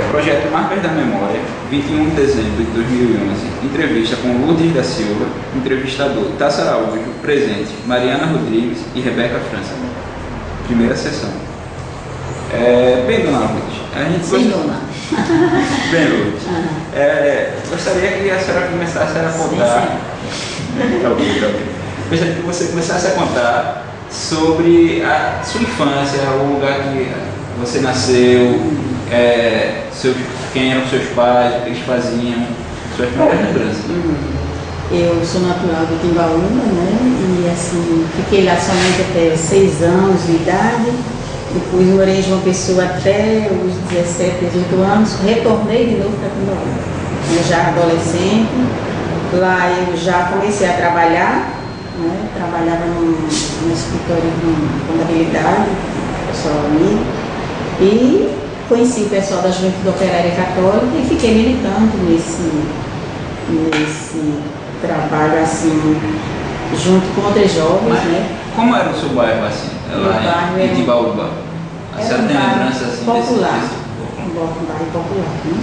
Projeto Marcas da Memória, 21 de dezembro de 2011, entrevista com Lourdes da Silva, entrevistador Tasso Araújo, presente Mariana Rodrigues e Rebeca França. Primeira sessão. Bem, dona Lourdes, a gente... Sim, dona. Bem, Lourdes, gostaria que a senhora começasse a contar... Tá ok. Gostaria que você começasse a contar sobre a sua infância, o lugar que você nasceu, quem eram seus pais, o que eles faziam, suas primeiras lembranças. Eu sou natural de Timbaúba, né? E assim, fiquei lá somente até 6 anos de idade. Depois morei em João Pessoa até os 17, 18 anos. Retornei de novo para Timbaúba. Eu já adolescente. Lá eu já comecei a trabalhar, né? Trabalhava no escritório de contabilidade, pessoal amigo. E conheci o pessoal da Juventude Operária Católica e fiquei militando nesse trabalho assim, junto com outros jovens. Mas, né? Como era o seu bairro assim? Lá em Timbaúba? A senhora tem lembrança assim popular, um bairro popular. Né?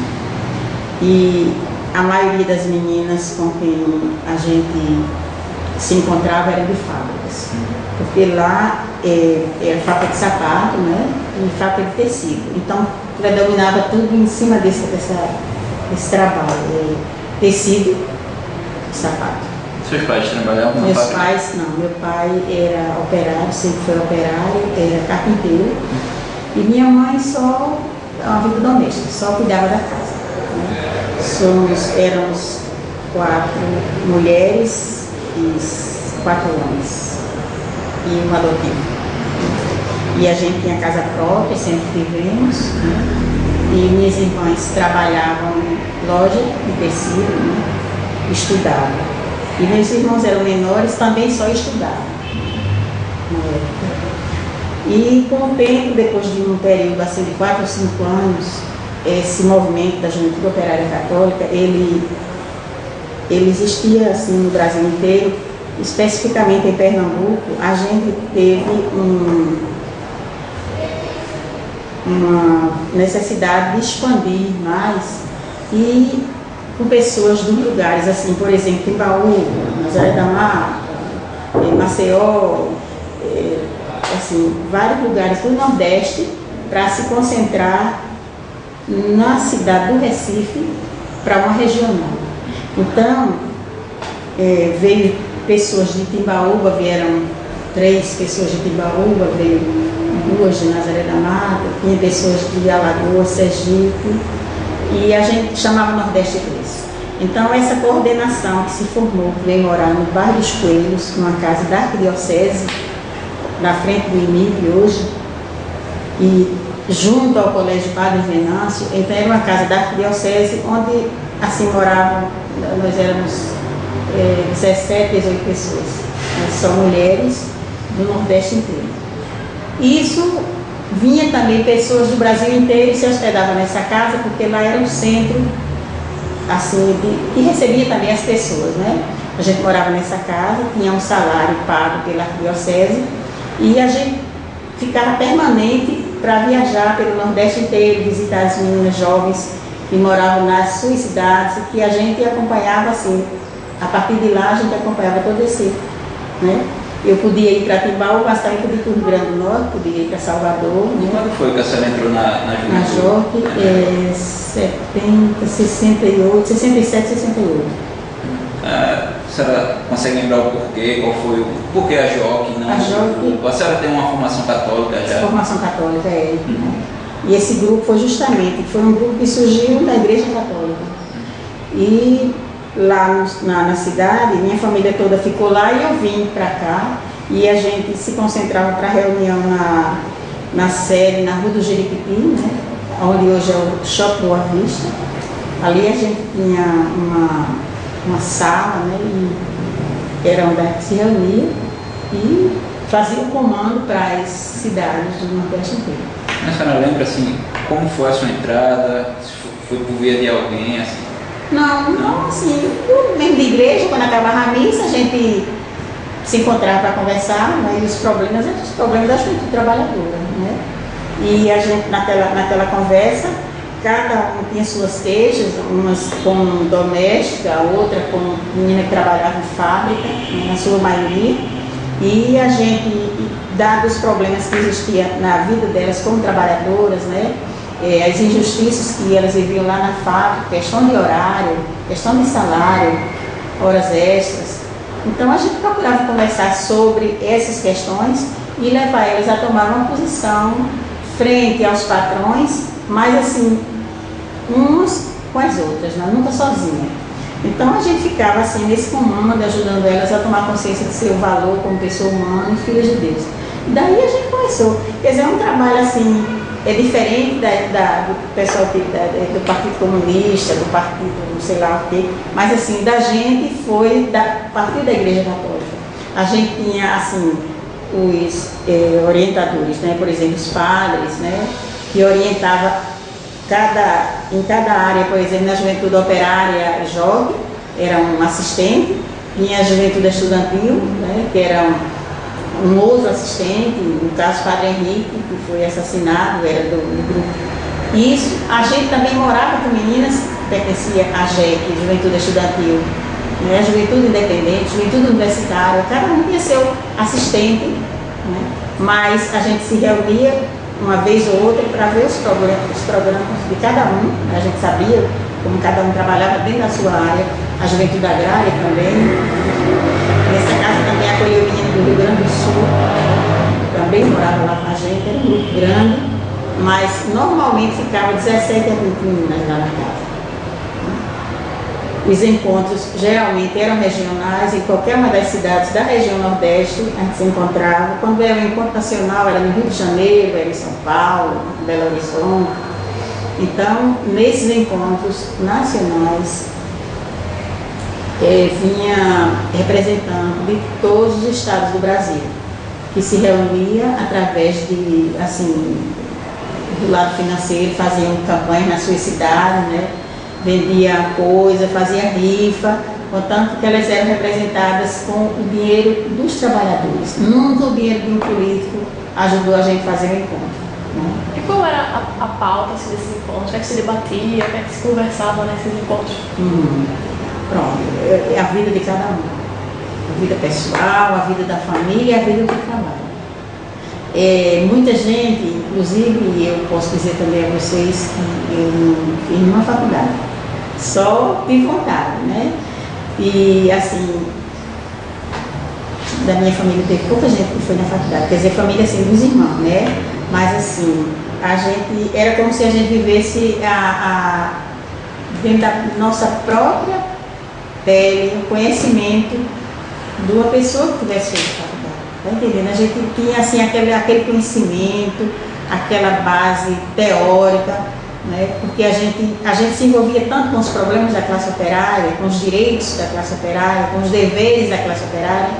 E a maioria das meninas com quem a gente se encontrava eram de fábricas. Porque lá é fábrica de sapato, né? E fábrica de tecido. Então, predominava tudo em cima desse trabalho. Tecido e sapato. Seus pais trabalhavam na Meus fábrica? pais, não. Meu pai era operário, sempre foi operário, era carpinteiro. E minha mãe só, uma vida doméstica, só cuidava da casa. Né? Éramos 4 mulheres e 4 homens. E um adotivo. E a gente tinha casa própria, sempre tivemos. Né? E minhas irmãs trabalhavam em loja de tecido, né? Estudavam. E meus irmãos eram menores, também só estudavam na época. E com o tempo, depois de um período assim, de 4 ou 5 anos, esse movimento da Juventude Operária Católica, ele existia assim, no Brasil inteiro, especificamente em Pernambuco. A gente teve uma necessidade de expandir mais e com pessoas dos lugares, assim, por exemplo, Timbaúba, Nazaré da Mata, Maceió, assim, vários lugares do Nordeste para se concentrar na cidade do Recife para uma regional. Então, veio pessoas de Timbaúba, vieram 3 pessoas de Timbaúba, veio 2 de Nazaré da Mata, tinha pessoas de Alagoas, Sergipe, e a gente chamava Nordeste 3. Então, essa coordenação que se formou, veio morar no bairro dos Coelhos, numa casa da Arquidiocese, na frente do IMIP hoje, e junto ao Colégio Padre Venâncio. Então, era uma casa da Arquidiocese, onde assim moravam, nós éramos 17, 18 pessoas, só mulheres do Nordeste inteiro. Isso vinha também pessoas do Brasil inteiro e se hospedavam nessa casa, porque lá era um centro assim, que recebia também as pessoas, né? A gente morava nessa casa, tinha um salário pago pela arquidiocese e a gente ficava permanente para viajar pelo Nordeste inteiro, visitar as meninas jovens que moravam nas suas cidades, que a gente acompanhava assim. A partir de lá a gente acompanhava todo esse, né? Eu podia ir para Timbaúba, mas também podia ir para o Rio Grande do Norte, podia ir para Salvador. E quando foi que a senhora entrou na Juventude? Na JOC, 70, 68, 67, 68. A senhora consegue lembrar o porquê? Qual foi o porquê a JOC? Não, a JOC, a senhora tem uma formação católica já? Formação católica, E esse grupo foi um grupo que surgiu da Igreja Católica. E lá na cidade, minha família toda ficou lá e eu vim para cá. E a gente se concentrava para reunião na sede, na Rua do Jeripipi, né? Onde hoje é o Shopping Boa Vista. Ali a gente tinha uma sala, né? E era onde a gente se reunia e fazia o comando para as cidades do Nordeste inteiro. A senhora lembra assim, como foi a sua entrada? Se foi por via de alguém assim? Não, assim, mesmo de igreja, quando acabava a missa, a gente se encontrava para conversar, né, e os problemas eram os problemas da juventude trabalhadora, né? E a gente, naquela conversa, cada um tinha suas queixas, umas com doméstica, a outra com menina que trabalhava em fábrica, na sua maioria, e a gente, dados os problemas que existiam na vida delas como trabalhadoras, né, as injustiças que elas viviam lá na fábrica, questão de horário, questão de salário, horas extras. Então a gente procurava conversar sobre essas questões e levar elas a tomar uma posição frente aos patrões, mas assim, umas com as outras, né? Nunca sozinha. Então a gente ficava assim nesse comando, ajudando elas a tomar consciência de seu valor como pessoa humana e filha de Deus. E daí a gente começou. Quer dizer, é um trabalho assim, é diferente do pessoal do Partido Comunista, do Partido não sei lá o quê, mas assim, da gente foi a partir da Igreja Católica. A gente tinha assim, os orientadores, né? Por exemplo, os padres, né? Que orientava em cada área, por exemplo, na juventude operária jovem, era um assistente, tinha a juventude estudantil, né? Que era um outro assistente, no caso o Padre Henrique, que foi assassinado, era do grupo. Isso, a gente também morava com meninas que pertencia à JEC, Juventude Estudantil, né, Juventude Independente, Juventude Universitária, cada um tinha seu assistente, né, mas a gente se reunia uma vez ou outra para ver os programas de cada um, a gente sabia como cada um trabalhava dentro da sua área, a Juventude Agrária também. Nessa casa também acolheu menino do Rio Grande do Sul, também morava lá com a gente, era um grupo grande, mas normalmente ficava 17 a 20 meninas lá na casa. Os encontros geralmente eram regionais, em qualquer uma das cidades da região Nordeste a gente se encontrava. Quando era um encontro nacional, era no Rio de Janeiro, era em São Paulo, Belo Horizonte. Então, nesses encontros nacionais, vinha representante de todos os estados do Brasil, que se reunia através de, assim, do lado financeiro, faziam campanhas na sua cidade, né? Vendia coisa, fazia rifa, contanto que elas eram representadas com o dinheiro dos trabalhadores. Nunca o dinheiro de um político ajudou a gente a fazer o encontro, né? E qual era a pauta assim, desses encontros? O que é que se debatia, o que é que se conversava nesses encontros? Pronto, é a vida de cada um. A vida pessoal, a vida da família e a vida do trabalho. Muita gente, inclusive eu posso dizer também a vocês que eu não fiz nenhuma faculdade, só tive vontade, né? E assim, da minha família teve pouca gente que foi na faculdade, quer dizer, família assim dos irmãos, né? Mas assim, a gente, era como se a gente vivesse dentro da nossa própria pele, o conhecimento de uma pessoa que tivesse feito faculdade. Tá entendendo? A gente tinha assim aquele conhecimento, aquela base teórica, né? Porque a gente se envolvia tanto com os problemas da classe operária, com os direitos da classe operária, com os deveres da classe operária,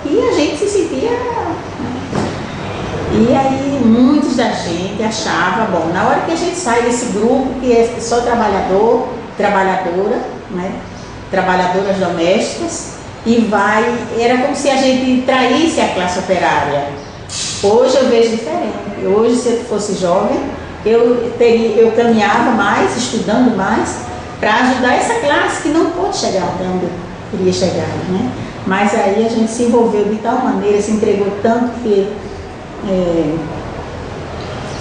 e a gente se sentia, né? E aí muitos da gente achava, bom, na hora que a gente sai desse grupo que é só trabalhador, trabalhadora, né? Trabalhadoras domésticas, e era como se a gente traísse a classe operária. Hoje eu vejo diferente. Hoje, se eu fosse jovem, eu caminhava mais, estudando mais, para ajudar essa classe que não pôde chegar onde eu queria chegar, né? Mas aí a gente se envolveu de tal maneira, se entregou tanto que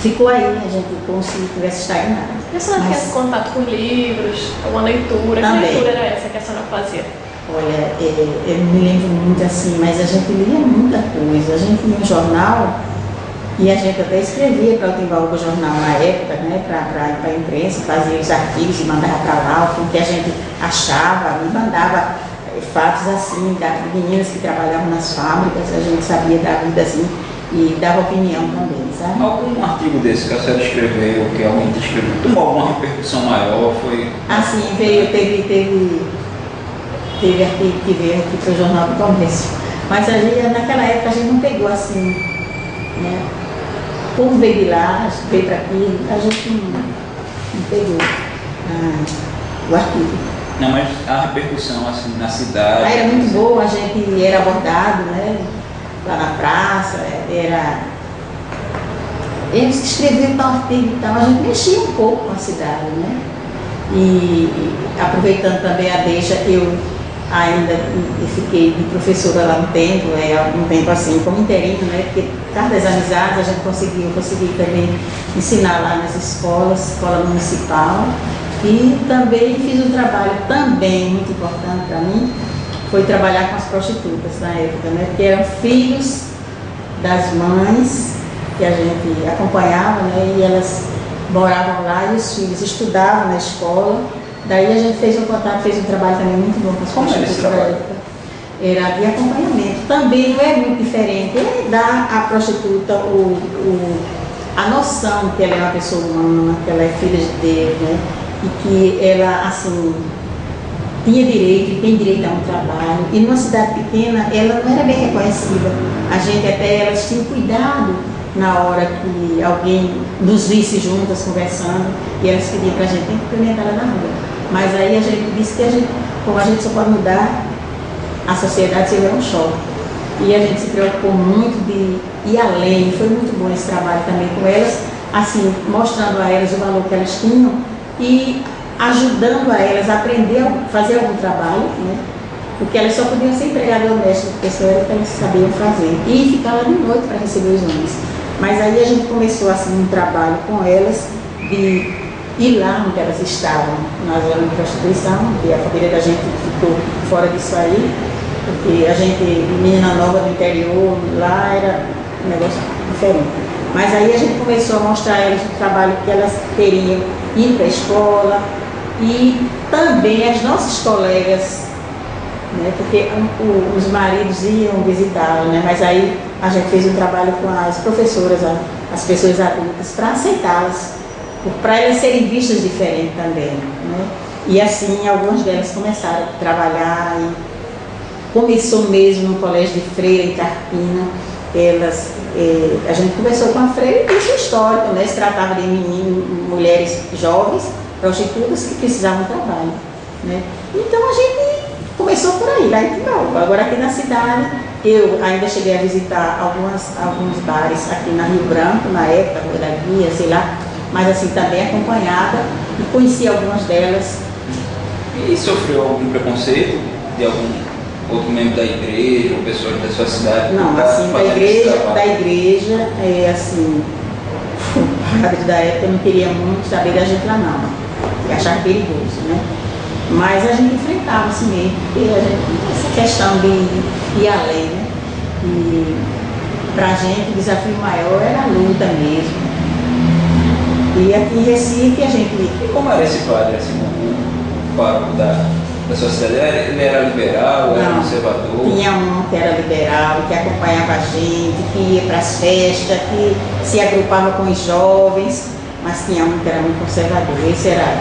ficou aí, a gente como se tivesse estagnado. E a senhora tinha contato com livros, alguma leitura? Também. Que leitura era essa que a senhora fazia? Olha, eu não me lembro muito assim, mas a gente lia muita coisa. A gente lia um jornal e a gente até escrevia para o Timbaúba Jornal na época, né, para a imprensa, fazia os artigos e mandava para lá o que a gente achava, e mandava fatos assim, de meninas que trabalhavam nas fábricas, a gente sabia da vida assim e dava opinião também, sabe? Algum artigo desse que a senhora escreveu, que alguém te escreveu, tomou alguma repercussão maior? Foi... Assim, teve artigo que veio aqui para o Jornal do Comércio, mas naquela época a gente não pegou assim, né? Como veio de lá, veio para aqui, a gente não pegou o artigo. Não, mas a repercussão assim na cidade... Era muito boa, a gente era abordado, né? Lá na praça, eles escreveram tal artigo e tal, a gente mexia um pouco com a cidade, né? E aproveitando também a deixa, eu ainda fiquei de professora lá um tempo assim, como interino, né? Porque por causa das amizades a gente consegui também ensinar lá nas escolas, escola municipal. E também fiz um trabalho também muito importante para mim, foi trabalhar com as prostitutas na época, né? Porque eram filhos das mães que a gente acompanhava, né? E elas moravam lá e os filhos estudavam na escola. Daí a gente fez um contato, fez um trabalho também muito bom com as prostitutas da época. Era de acompanhamento. Também não é muito diferente, é dar à prostituta a noção que ela é uma pessoa humana, que ela é filha de Deus, né? E que ela, assim, tinha direito e tem direito a um trabalho. E numa cidade pequena, ela não era bem reconhecida. A gente até, elas tinham cuidado na hora que alguém nos visse juntas conversando, e elas pediam para a gente, tem que cumprimentar ela na rua. Mas aí a gente disse que como a gente só pode mudar a sociedade se houver um choque. E a gente se preocupou muito de ir além, foi muito bom esse trabalho também com elas, assim, mostrando a elas o valor que elas tinham e ajudando a elas a aprender a fazer algum trabalho, né? Porque elas só podiam ser empregadas domésticas, porque só era o que elas sabiam fazer. E ficar lá de noite para receber os homens. Mas aí a gente começou assim um trabalho com elas de ir lá onde elas estavam, na zona de prostituição, que a família da gente ficou fora disso aí, porque a gente, menina nova do interior, lá era um negócio diferente. Mas aí a gente começou a mostrar a elas o trabalho que elas teriam indo para a escola e também as nossas colegas, né, porque os maridos iam visitá-la, né, mas aí a gente fez um trabalho com as professoras, as pessoas adultas, para aceitá-las, para elas serem vistas diferente também, né? E assim, algumas delas começaram a trabalhar e começou mesmo no colégio de Freira, em Carpina. A gente conversou com a Freira e disse o histórico, né? Se tratava de mulheres jovens, prostitutas, que precisavam de trabalho, né? Então a gente começou por aí, lá em Timbaúba. Agora aqui na cidade, eu ainda cheguei a visitar alguns bares aqui na Rio Branco, na época, Rua da Guia, sei lá, mas assim, também acompanhada, e conheci algumas delas. E sofreu algum preconceito de algum outro membro da igreja ou pessoas da sua cidade? Não, assim, da igreja, assim, o padre da época não queria muito saber da gente lá não, porque achava perigoso, né? Mas a gente enfrentava assim mesmo, porque essa questão de ir além, né? E pra gente o desafio maior era a luta mesmo. E aqui em Recife a gente... E como era esse padre, assim, o pároco da sua cidade? Ele era liberal, era conservador? Tinha um que era liberal, que acompanhava a gente, que ia para as festas, que se agrupava com os jovens, mas tinha um que era muito conservador. Esse era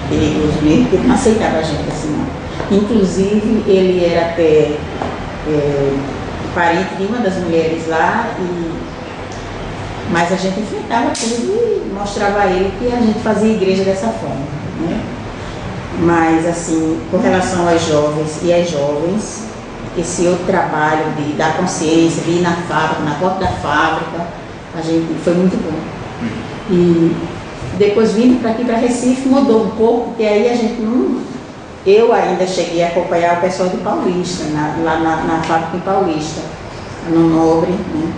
perigoso mesmo, porque não aceitava a gente assim não. Inclusive, ele era até parente de uma das mulheres lá, mas a gente enfrentava tudo e mostrava a ele que a gente fazia igreja dessa forma, né? Mas assim, com relação aos jovens e às jovens, esse outro trabalho de dar consciência, de ir na fábrica, na porta da fábrica, a gente foi muito bom. E depois vindo para aqui para Recife mudou um pouco, porque aí a gente não... Eu ainda cheguei a acompanhar o pessoal de Paulista, lá na fábrica em Paulista, no Nobre, né?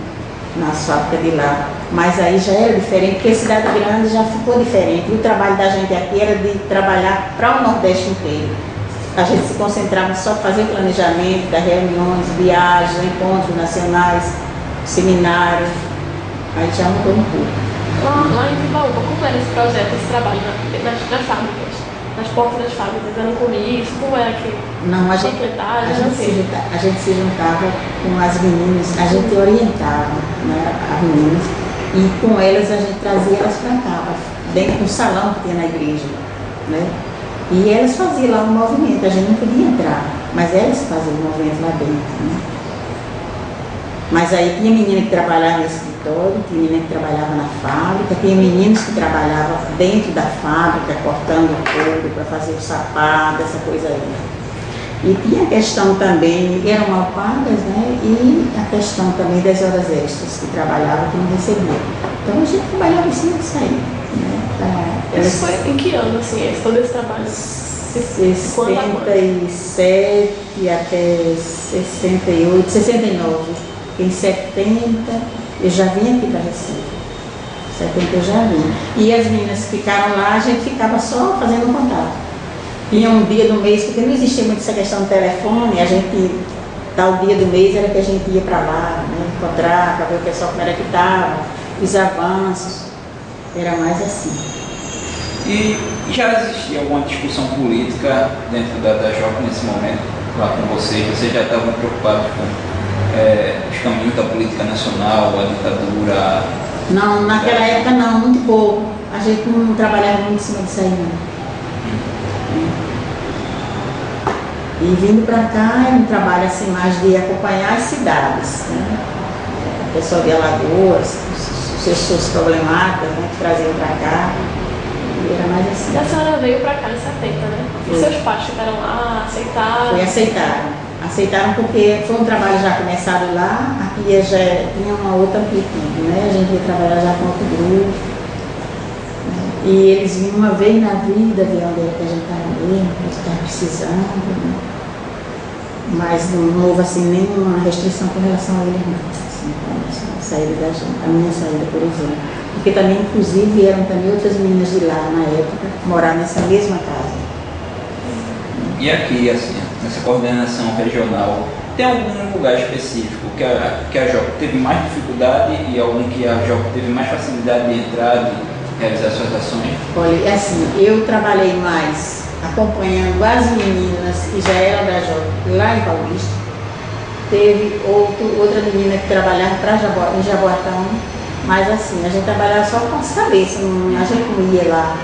Nas fábricas de lá. Mas aí já era diferente, porque a cidade grande já ficou diferente. E o trabalho da gente aqui era de trabalhar para o Nordeste inteiro. A gente se concentrava só em fazer planejamento das reuniões, viagens, encontros nacionais, seminários. Aí já mudou um pouco. Lá em Timbaúba, como era esse projeto, esse trabalho nas fábricas? Nas portas das fábricas, era comício, como era que? Não, a gente se juntava com as meninas, a gente orientava, né, as meninas, e com elas a gente trazia elas para cá, dentro do salão que tinha na igreja, né? E elas faziam lá um movimento, a gente não podia entrar, mas elas faziam o movimento lá dentro, né? Mas aí tinha menina que trabalhava no escritório, tinha menina que trabalhava na fábrica, tinha meninos que trabalhavam dentro da fábrica, cortando o couro para fazer o sapato, essa coisa aí. E tinha a questão também, eram mal pagas, né? E a questão também das horas extras, que trabalhavam que não recebiam. Então a gente trabalhava em cima disso aí. Né? Isso foi em que ano, assim, todo esse trabalho? 67 até 68, 69. Em 70 eu já vim aqui para Recife. 70 eu já vim. E as meninas que ficaram lá, a gente ficava só fazendo contato. Tinha um dia do mês, porque não existia muito essa questão do telefone, a gente, tal dia do mês era que a gente ia para lá, né, encontrar, para ver o pessoal como era que estava, os avanços. Era mais assim. E já existia alguma discussão política dentro da JOC nesse momento, lá com vocês? Vocês já estavam preocupados com os caminhos da política nacional, a ditadura? Não, naquela época não, muito pouco. A gente não trabalhava muito em cima disso aí, não. E vindo para cá, é um trabalho assim, mais de acompanhar as cidades, né? O pessoal de Alagoas, os seus problemáticas, né, que traziam para cá. Era mais assim. E a senhora veio para cá em 70, né? E seus pais ficaram lá, aceitaram? Foi, aceitaram. Aceitaram porque foi um trabalho já começado lá, aqui já tinha uma outra amplitude, né? A gente ia trabalhar já com outro grupo. E eles vinham uma vez na vida ver onde era que a gente estava mesmo, que a gente estava precisando, né? Mas não houve assim nenhuma restrição com relação a eles, não. Assim, a saída da gente, a minha saída, por exemplo. Porque também, inclusive, vieram também outras meninas de lá na época, morar nessa mesma casa. E aqui, assim, nessa coordenação regional, tem algum lugar específico que a JOC teve mais dificuldade e algum que a JOC teve mais facilidade de entrar, de realizar suas ações? Olha, é assim, eu trabalhei mais acompanhando as meninas que já eram da JOC lá em Paulista. Teve outra menina que trabalhava em Jaboatão, mas assim, a gente trabalhava só com as cabeças, a gente não ia lá.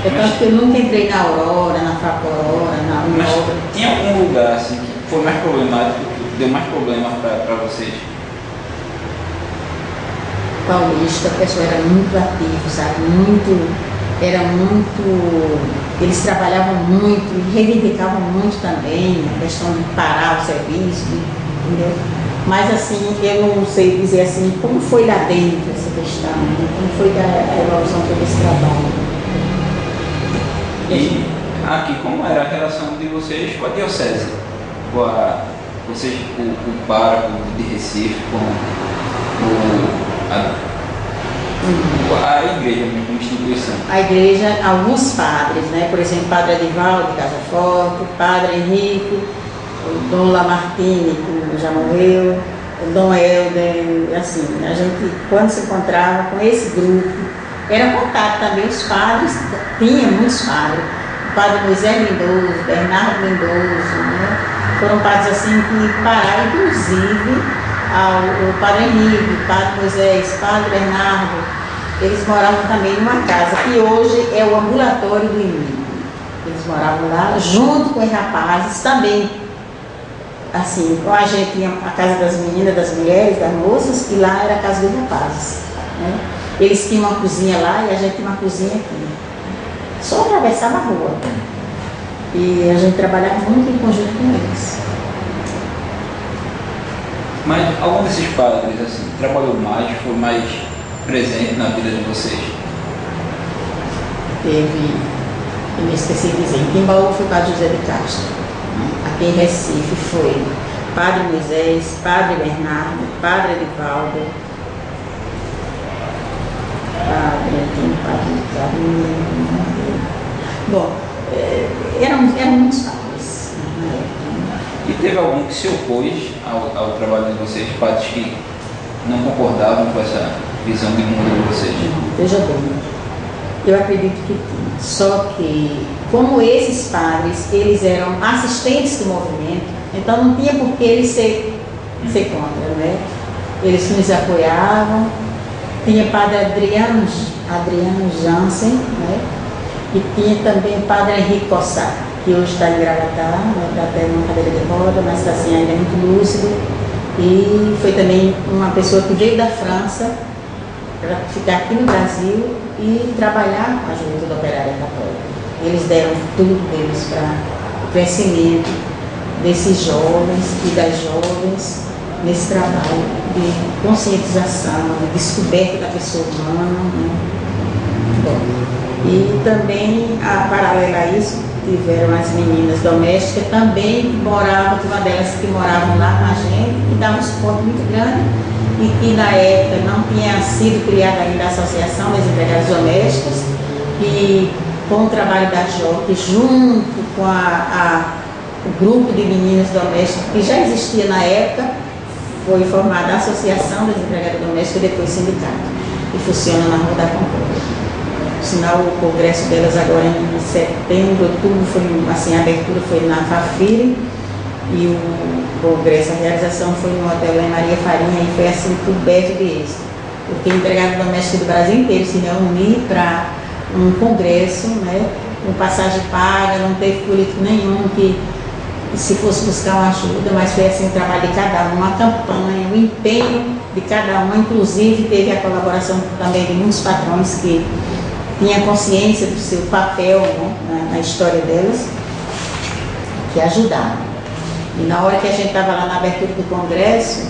É tanto que eu nunca entrei na Aurora, na Fraporora, na outra. Tinha algum lugar assim que foi mais problemático, que deu mais problema para vocês? Paulista, o pessoal era muito ativo, sabe? Eles trabalhavam muito e reivindicavam muito também a questão de parar o serviço, entendeu? Mas assim, eu não sei dizer assim, como foi lá dentro essa questão, né? Como foi a evolução todo esse trabalho. E aqui, como era a relação de vocês com a diocese? O pároco de Recife, com a igreja como instituição? A igreja, alguns padres, né? Por exemplo, Padre Edivaldo de Casa Forte, Padre Henrique, o Dom Lamartine, que já morreu, o Dom Helder, assim, a gente, quando se encontrava com esse grupo, era contato também, os padres, tinha muitos padres, o Padre Moisés Lindoso, Bernardo Lindoso, né? Foram padres assim que pararam, inclusive, o Padre Henrique, o Padre Moisés, o Padre Bernardo, eles moravam também numa casa, que hoje é o ambulatório do inimigo. Eles moravam lá, junto com os rapazes, também, assim, com a gente tinha a casa das meninas, das mulheres, das moças, e lá era a casa dos rapazes, né? Eles tinham uma cozinha lá e a gente tinha uma cozinha aqui. Só atravessava a rua. E a gente trabalhava muito em conjunto com eles. Mas algum desses padres, assim, trabalhou mais, foi mais presente na vida de vocês? Eu me esqueci de dizer, em Timbaú foi o Padre José de Castro. Aqui em Recife foi Padre Moisés, Padre Bernardo, Padre Edivaldo, Bom, eram muitos padres na época. E teve algum que se opôs ao trabalho de vocês, padres que não concordavam com essa visão de mundo de vocês? Veja bem, eu acredito que tinha. Só que, como esses padres, eles eram assistentes do movimento, então não tinha por que eles ser contra, né? Eles nos apoiavam. Tinha Padre Adriano Jansen, né? E tinha também Padre Henrique Cossar, que hoje está em Gravatá, né? Está até numa cadeira de roda, mas está assim ainda muito lúcido. E foi também uma pessoa que veio da França para ficar aqui no Brasil e trabalhar com a Juventude Operária Católica. Eles deram tudo deles para o crescimento desses jovens e das jovens nesse trabalho de conscientização, de descoberta da pessoa humana, né? Bom, e também, paralelo a isso, tiveram as meninas domésticas também que moravam, uma delas que moravam lá com a gente, que dava um suporte muito grande e que na época não tinha sido criada ainda a Associação das Empregadas Domésticas, e com o trabalho da JOC, junto com o grupo de meninas domésticas que já existia na época, foi formada a Associação das Empregadas Domésticas e depois sindicato, que funciona na Rua da Concórdia. Sinal, o congresso delas agora em setembro, outubro, foi assim, a abertura foi na Fafiri e o congresso, a realização foi no hotel lá em Maria Farinha e foi assim coberto de êxito, porque empregado doméstico do Brasil inteiro se reunir para um congresso, né, com passagem paga, não teve político nenhum que se fosse buscar uma ajuda, mas foi assim o trabalho de cada um, uma campanha, o empenho de cada um, inclusive teve a colaboração também de muitos patrões que tinha consciência do seu papel, né, na história delas, que ajudaram. E na hora que a gente estava lá na abertura do congresso,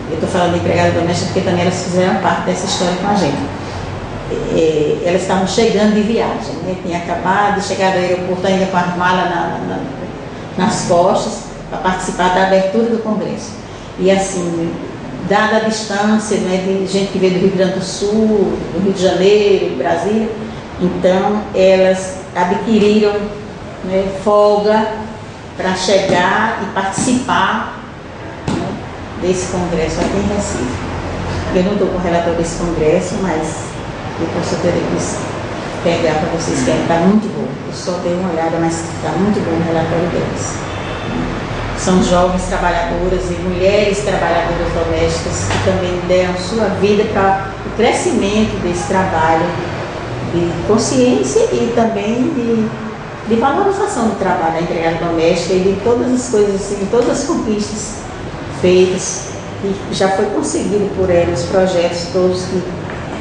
eu estou falando de empregada doméstica porque também elas fizeram parte dessa história com a gente. Elas estavam chegando de viagem, né, tinha acabado de chegar do aeroporto ainda com as malas nas costas para participar da abertura do congresso. E assim, dada a distância, né, de gente que veio do Rio Grande do Sul, do Rio de Janeiro, Brasília, então elas adquiriram, né, folga para chegar e participar, né, desse congresso aqui em Recife. Eu não estou com o relatório desse congresso, mas depois eu terei que pegar para vocês verem, está muito bom. Eu só dei uma olhada, mas está muito bom o relatório deles. São jovens trabalhadoras e mulheres trabalhadoras domésticas que também deram sua vida para o crescimento desse trabalho de consciência e também de valorização do trabalho da empregada doméstica e de todas as coisas assim, todas as conquistas feitas, que já foi conseguido por elas, os projetos todos que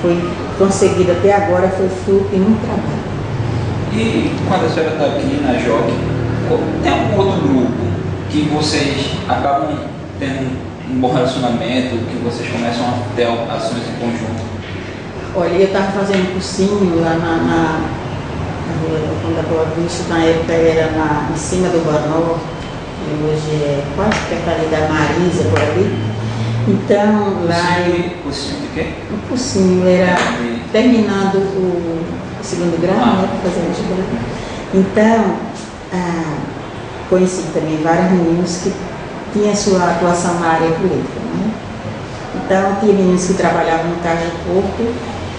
foi conseguido até agora foi fruto de muito trabalho. E quando a senhora está aqui na JOC, tem algum outro grupo que vocês acabam tendo um bom relacionamento, que vocês começam a ter ações em conjunto? Olha, eu estava fazendo um cursinho lá na Rua da Boa Vista, na época era em cima do Rua Norte, e hoje é quase perto ali da Marisa, por ali. Então, lá... Cursinho de quê? O cursinho era terminando o segundo grau, né, para fazer o vestibular. Então, conheci também vários meninos que tinham sua atuação na área política, né? Então, tinha meninos que trabalhavam no Cais do Porto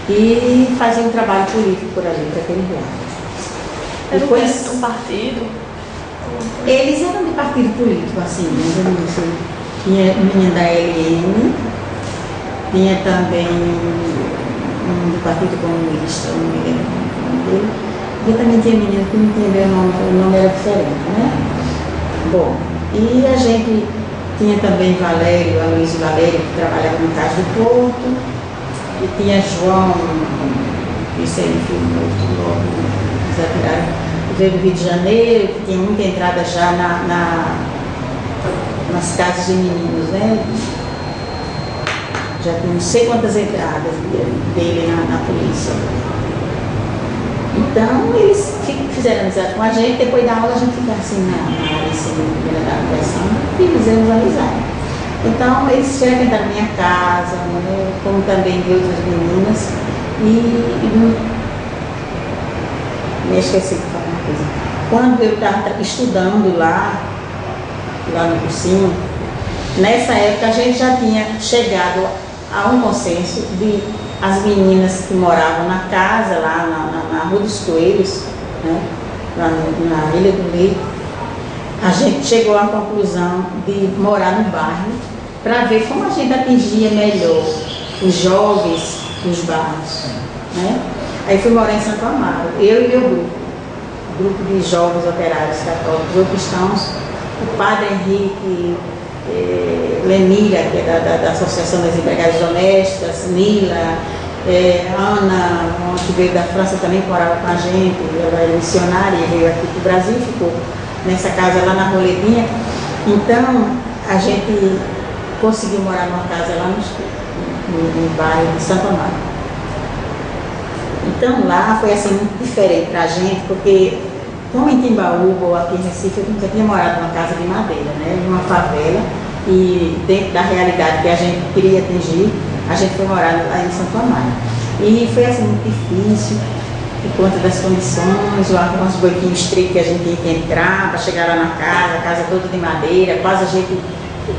e faziam trabalho político por ali, para aquele lado. Era um partido? Eles eram de partido político, assim, tinha um menino da LN, tinha também um do Partido Comunista, não me lembro o nome dele, e também tinha menino que não entendeu o nome era diferente, né? Bom, e a gente tinha também Valério, Aloysio Valério, que trabalhava no Cais do Porto, e tinha João, isso aí foi muito logo, veio do Rio de Janeiro, que tinha muita entrada já nas casas de meninos, né? Já tinha não sei quantas entradas dele na polícia. Então, eles fizeram amizade com a gente, depois da aula a gente ficava assim na área assim, da conversão e fizemos amizade. Então, eles frequentaram minha casa, né, como também de outras meninas, me esqueci de falar uma coisa. Quando eu estava estudando lá no cursinho, nessa época a gente já tinha chegado a um consenso de as meninas que moravam na casa, lá na Rua dos Coelhos, né, lá na Ilha do Leite, a gente chegou à conclusão de morar no bairro para ver como a gente atingia melhor os jovens dos bairros, né? Aí fui morar em Santo Amaro, eu e meu grupo de jovens operários católicos ou cristãos, o padre Henrique Lenira, que é da Associação das Empregadas Domésticas, Nila, Ana, que veio da França também, que morava com a gente, ela é missionária e veio aqui para o Brasil, ficou nessa casa lá na Roledinha. Então, a gente conseguiu morar numa casa lá no bairro de Santo Amaro. Então lá foi assim muito diferente para a gente, porque como em Timbaúba ou aqui em Recife, eu nunca tinha morado numa casa de madeira, né, numa favela, e dentro da realidade que a gente queria atingir, a gente foi morar lá em Santo Amaro. E foi assim muito difícil, por conta das condições, uns boiquinhos estreitos que a gente tinha que entrar para chegar lá na casa, a casa toda de madeira, quase a gente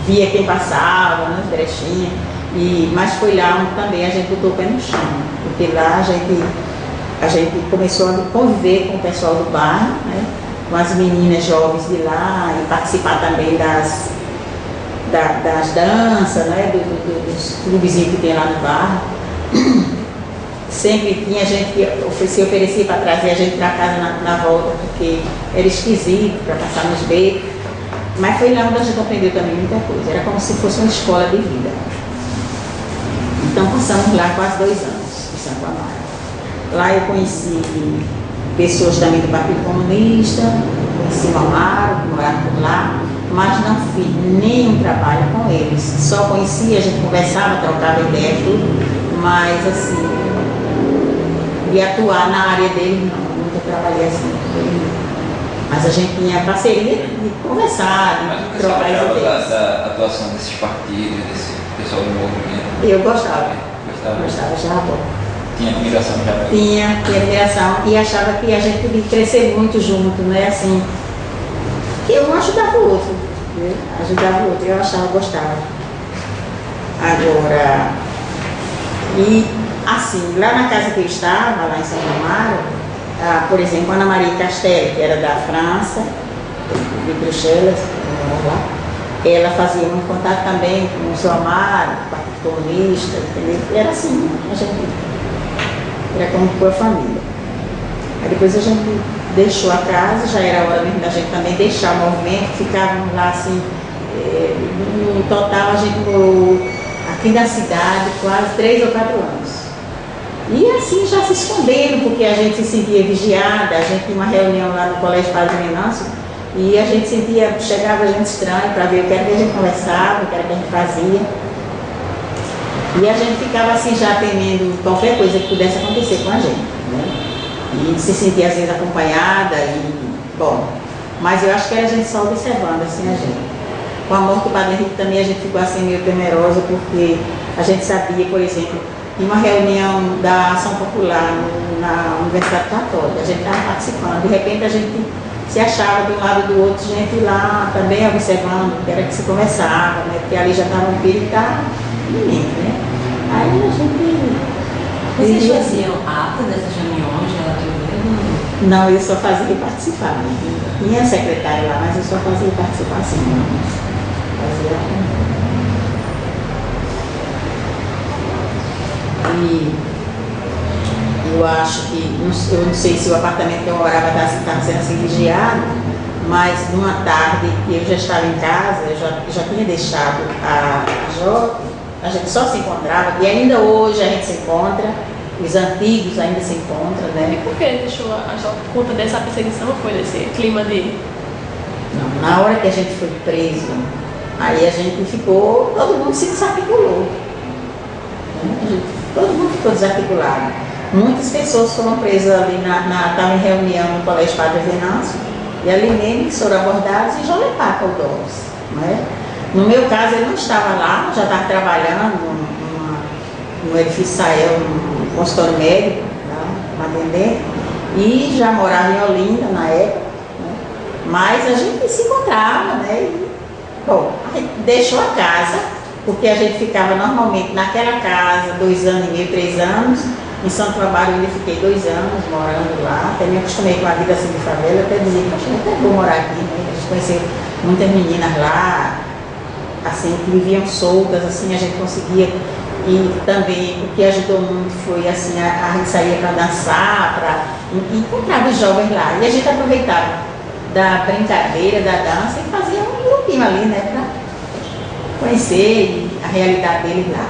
via quem passava, nas brechinhas. Mas foi lá onde também a gente botou o pé no chão, porque lá a gente começou a conviver com o pessoal do bairro, né, com as meninas jovens de lá, e participar também das danças, né, dos clubezinhos que tem lá no bairro. Sempre tinha gente que se oferecia para trazer a gente para casa na volta, porque era esquisito para passar nos becos. Mas foi lá onde a gente aprendeu também muita coisa, era como se fosse uma escola de vida. Então passamos lá quase 2 anos, em Santo Amaro. Lá eu conheci pessoas também do Partido Comunista, conheci o Amaro, que moravam por lá, mas não fiz nenhum trabalho com eles. Só conhecia, a gente conversava, trocava ideia, tudo, mas assim, de atuar na área dele, não, nunca trabalhei assim. Mas a gente tinha parceria de conversar, de trocar ideias. Da atuação desses partidos, desse pessoal do movimento? Eu gostava. Gostava, achava bom. Tinha admiração já? Tinha admiração e achava que a gente podia crescer muito junto, né? Assim, que um ajudava o outro, né? Ajudava o outro, eu achava, gostava. Agora, e assim, lá na casa que eu estava, lá em São Amaro, por exemplo, Ana Maria Castelli, que era da França, de Bruxelas, lá, ela fazia muito contato também com o seu Amaro, o Partido Comunista, entendeu? E era assim, a gente era como com a família. Aí depois a gente deixou a casa, já era hora mesmo da gente também deixar o movimento, ficávamos lá assim, no total a gente morou aqui na cidade quase 3 ou 4 anos. E assim já se escondendo, porque a gente se sentia vigiada, a gente tinha uma reunião lá no Colégio Padre Venâncio, e a gente sentia, chegava a gente estranho para ver o que era que a gente conversava, o que era que a gente fazia. E a gente ficava assim já temendo qualquer coisa que pudesse acontecer com a gente, né? E se sentia às vezes acompanhada, bom, mas eu acho que era a gente só observando assim a gente. Com a morte do Padre Henrique também a gente ficou assim meio temerosa, porque a gente sabia, por exemplo, em uma reunião da Ação Popular na Universidade Católica, a gente estava participando, de repente a gente se achava de um lado do outro, gente lá também observando o que era que se conversava, né? Porque ali já estava um perigo, tá iminente, né? Aí a gente... Vocês faziam ata dessas reuniões relativamente? Não, eu só fazia participar, né? Tinha secretária lá, mas eu só fazia participar assim, fazia... E eu acho que, eu não sei se o apartamento que eu morava estava sendo assim vigiado, mas numa tarde que eu já estava em casa, eu já tinha deixado a Jota, a gente só se encontrava, e ainda hoje a gente se encontra, os antigos ainda se encontram, né? E por que deixou a Jota por conta dessa perseguição, foi desse clima de... Não, na hora que a gente foi preso, aí a gente ficou, todo mundo se desarticulou. Todo mundo ficou desarticulado. Muitas pessoas foram presas ali, estavam em reunião no Colégio Padre Venâncio, e ali mesmo foram abordados e Jolepá Caldós, né? No meu caso, ele não estava lá, já estava trabalhando no edifício Sael, no consultório médico, né, uma atendente, e já morava em Olinda na época, né? Mas a gente se encontrava, né? E, bom, a gente deixou a casa, porque a gente ficava normalmente naquela casa 2 anos e meio, 3 anos. Em Santo Amaro eu fiquei 2 anos morando lá, até me acostumei com a vida assim de favela, até dizia que acho que até vou morar aqui, né? A gente conheceu muitas meninas lá, assim, que viviam soltas, assim, a gente conseguia. E também o que ajudou muito foi assim, a gente saía para dançar, e encontrava os jovens lá. E a gente aproveitava da brincadeira, da dança e fazia um grupinho ali, né, para conhecer a realidade deles lá.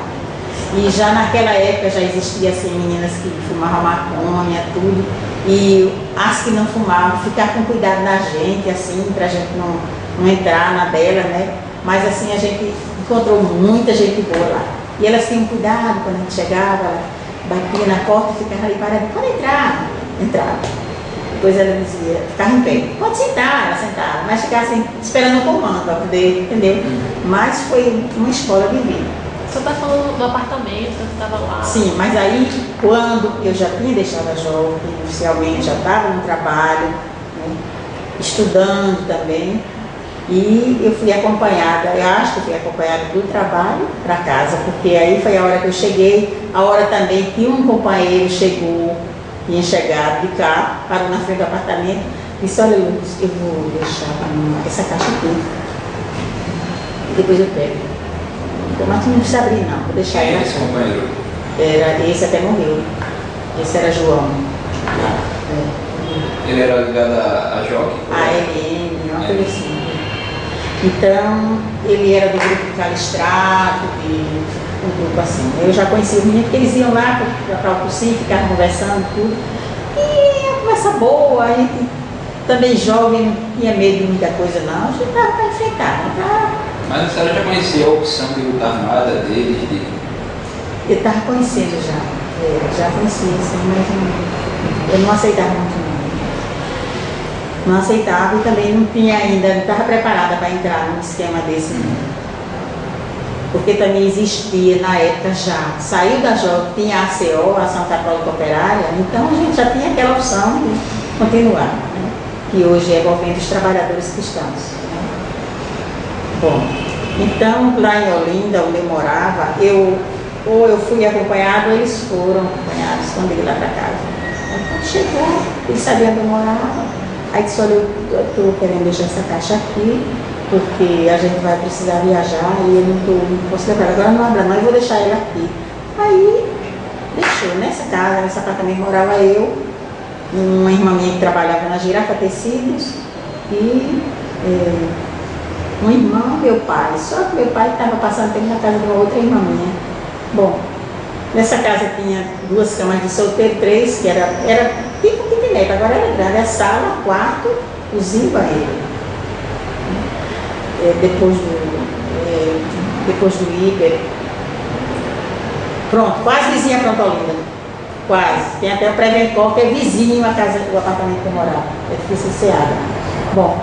E já naquela época já existia assim, meninas que fumavam maconha, tudo, e as que não fumavam, ficar com cuidado na gente, assim, pra gente não entrar na dela, né? Mas assim, a gente encontrou muita gente boa lá. E elas tinham cuidado quando a gente chegava, ela batia na porta e ficava ali parada, pode entrar. Entrava. Depois ela dizia, ficava em pé, pode sentar, ela sentava, mas ficava assim, esperando o comando para poder, entendeu? Mas foi uma escola de vida. Você está falando do apartamento, você estava lá? Sim, mas aí quando eu já tinha deixado a jovem, inicialmente já estava no trabalho, né, estudando também, e eu fui acompanhada, eu acho que eu fui acompanhada do trabalho para casa, porque aí foi a hora que eu cheguei, a hora também que um companheiro chegou, tinha chegado de carro, parou na frente do apartamento, disse, olha Lucas, eu vou deixar essa caixa aqui, e depois eu pego. Mas não precisa abrir não, vou deixar. Quem era esse companheiro? Esse até morreu, esse era João. Ele era ligado a Joque? A LM, uma coisa assim. Então, ele era do grupo de Calistrato, um grupo assim. Eu já conheci os meninos, porque eles iam lá para o cursinho, ficavam conversando, tudo. E uma conversa boa, a gente também jovem, não tinha medo de muita coisa não, a gente estava para enfrentar. Mas a senhora já conhecia a opção de luta armada deles? Eu estava conhecendo já conhecia, assim, mas eu não aceitava muito não. Não aceitava e também não tinha ainda, não estava preparada para entrar num esquema desse não. Porque também existia na época já, saiu da JOC, tinha a ACO, a Ação Católica Operária, então a gente já tinha aquela opção de continuar, né? Que hoje é Movimento dos Trabalhadores Cristãos. Né? Bom, então lá em Olinda, onde eu morava, ou eu fui acompanhado, ou eles foram acompanhados quando eu ia lá para casa. Aí quando chegou, eles sabiam onde eu morava, aí disse, olha, eu estou querendo deixar essa caixa aqui, porque a gente vai precisar viajar e eu não posso levar. Agora não abra não, eu vou deixar ela aqui. Aí deixou, nessa casa, nesse apartamento morava eu, uma irmã minha que trabalhava na Girafa Tecidos e uma irmã, meu pai. Só que meu pai estava passando tempo na casa de uma outra irmã minha. Bom, nessa casa tinha 2 camas de solteiro, 3, que era tipo kitnet, agora era grande, a sala, quarto, cozinha e banheiro. Depois do Iber, pronto, quase vizinha Pronto Olinda, quase, tem até o Prevencor, que é vizinho a casa, o apartamento que eu morava, é difícil ser água. Bom,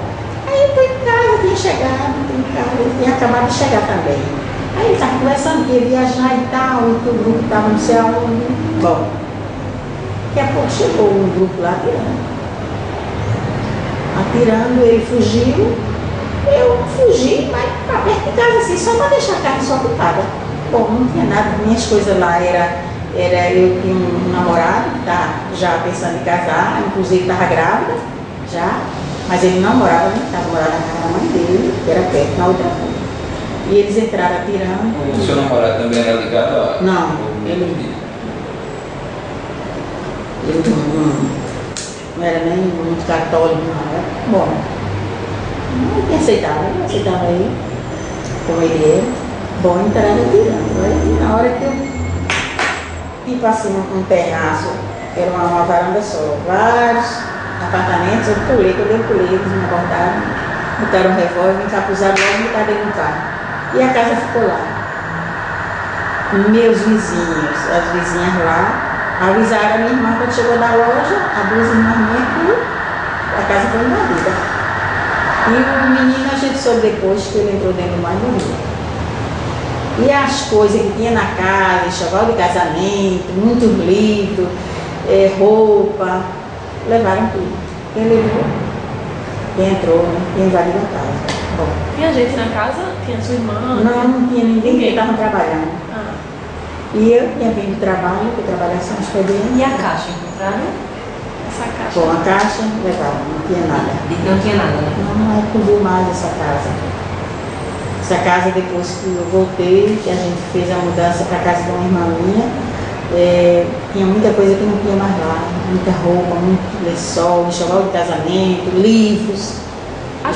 aí eu estou em casa, tinha chegado, ele tinha acabado de chegar também, aí ele estava conversando que ia viajar e tal, e que o grupo estava não sei aonde. Bom, daqui a pouco chegou um grupo lá atirando, ele fugiu. Eu fugi, mas para perto de casa, assim, só para deixar a casa só ocupada. Bom, não tinha nada, minhas coisas lá eu tinha um namorado que tá já pensando em casar, inclusive estava grávida, já, mas ele não morava, estava morando na casa da mãe dele, que era perto, na outra rua. E eles entraram atirando. O seu namorado também era ligado a... Não, ele não era nem muito católico, não era. Bom, não aceitava ele, como ele era. Bom, entraram atirando. Aí, na hora que eu, tipo assim, um terraço, era uma varanda só, vários apartamentos, eu pulei, eles me abordaram, botaram um revólver, me encapuzaram logo e me botaram dentro do carro. E a casa ficou lá. Meus vizinhos, as vizinhas lá, avisaram a minha irmã quando chegou da loja, a 2 irmãs minhas, que a casa foi invadida. E o menino, a gente soube depois que ele entrou dentro do mar e morreu. E as coisas que tinha na casa, enxoval de casamento, muitos livros, roupa, levaram tudo. Quem levou, quem entrou, né? Quem invadiu a casa. Bom. Tinha gente na casa? Tinha sua irmã? Não tinha ninguém que estava trabalhando. Ah. E eu tinha vindo do trabalho, que eu trabalhava em São Expediente. E a caixa encontraram? Essa caixa? Bom, a caixa levaram, não tinha nada. Não tinha nada, né? Não cobriu mais essa casa. Essa casa, depois que eu voltei, que a gente fez a mudança para a casa de uma irmã minha, tinha muita coisa que não tinha mais lá. Muita roupa, muito lençol, enxoval de casamento, livros,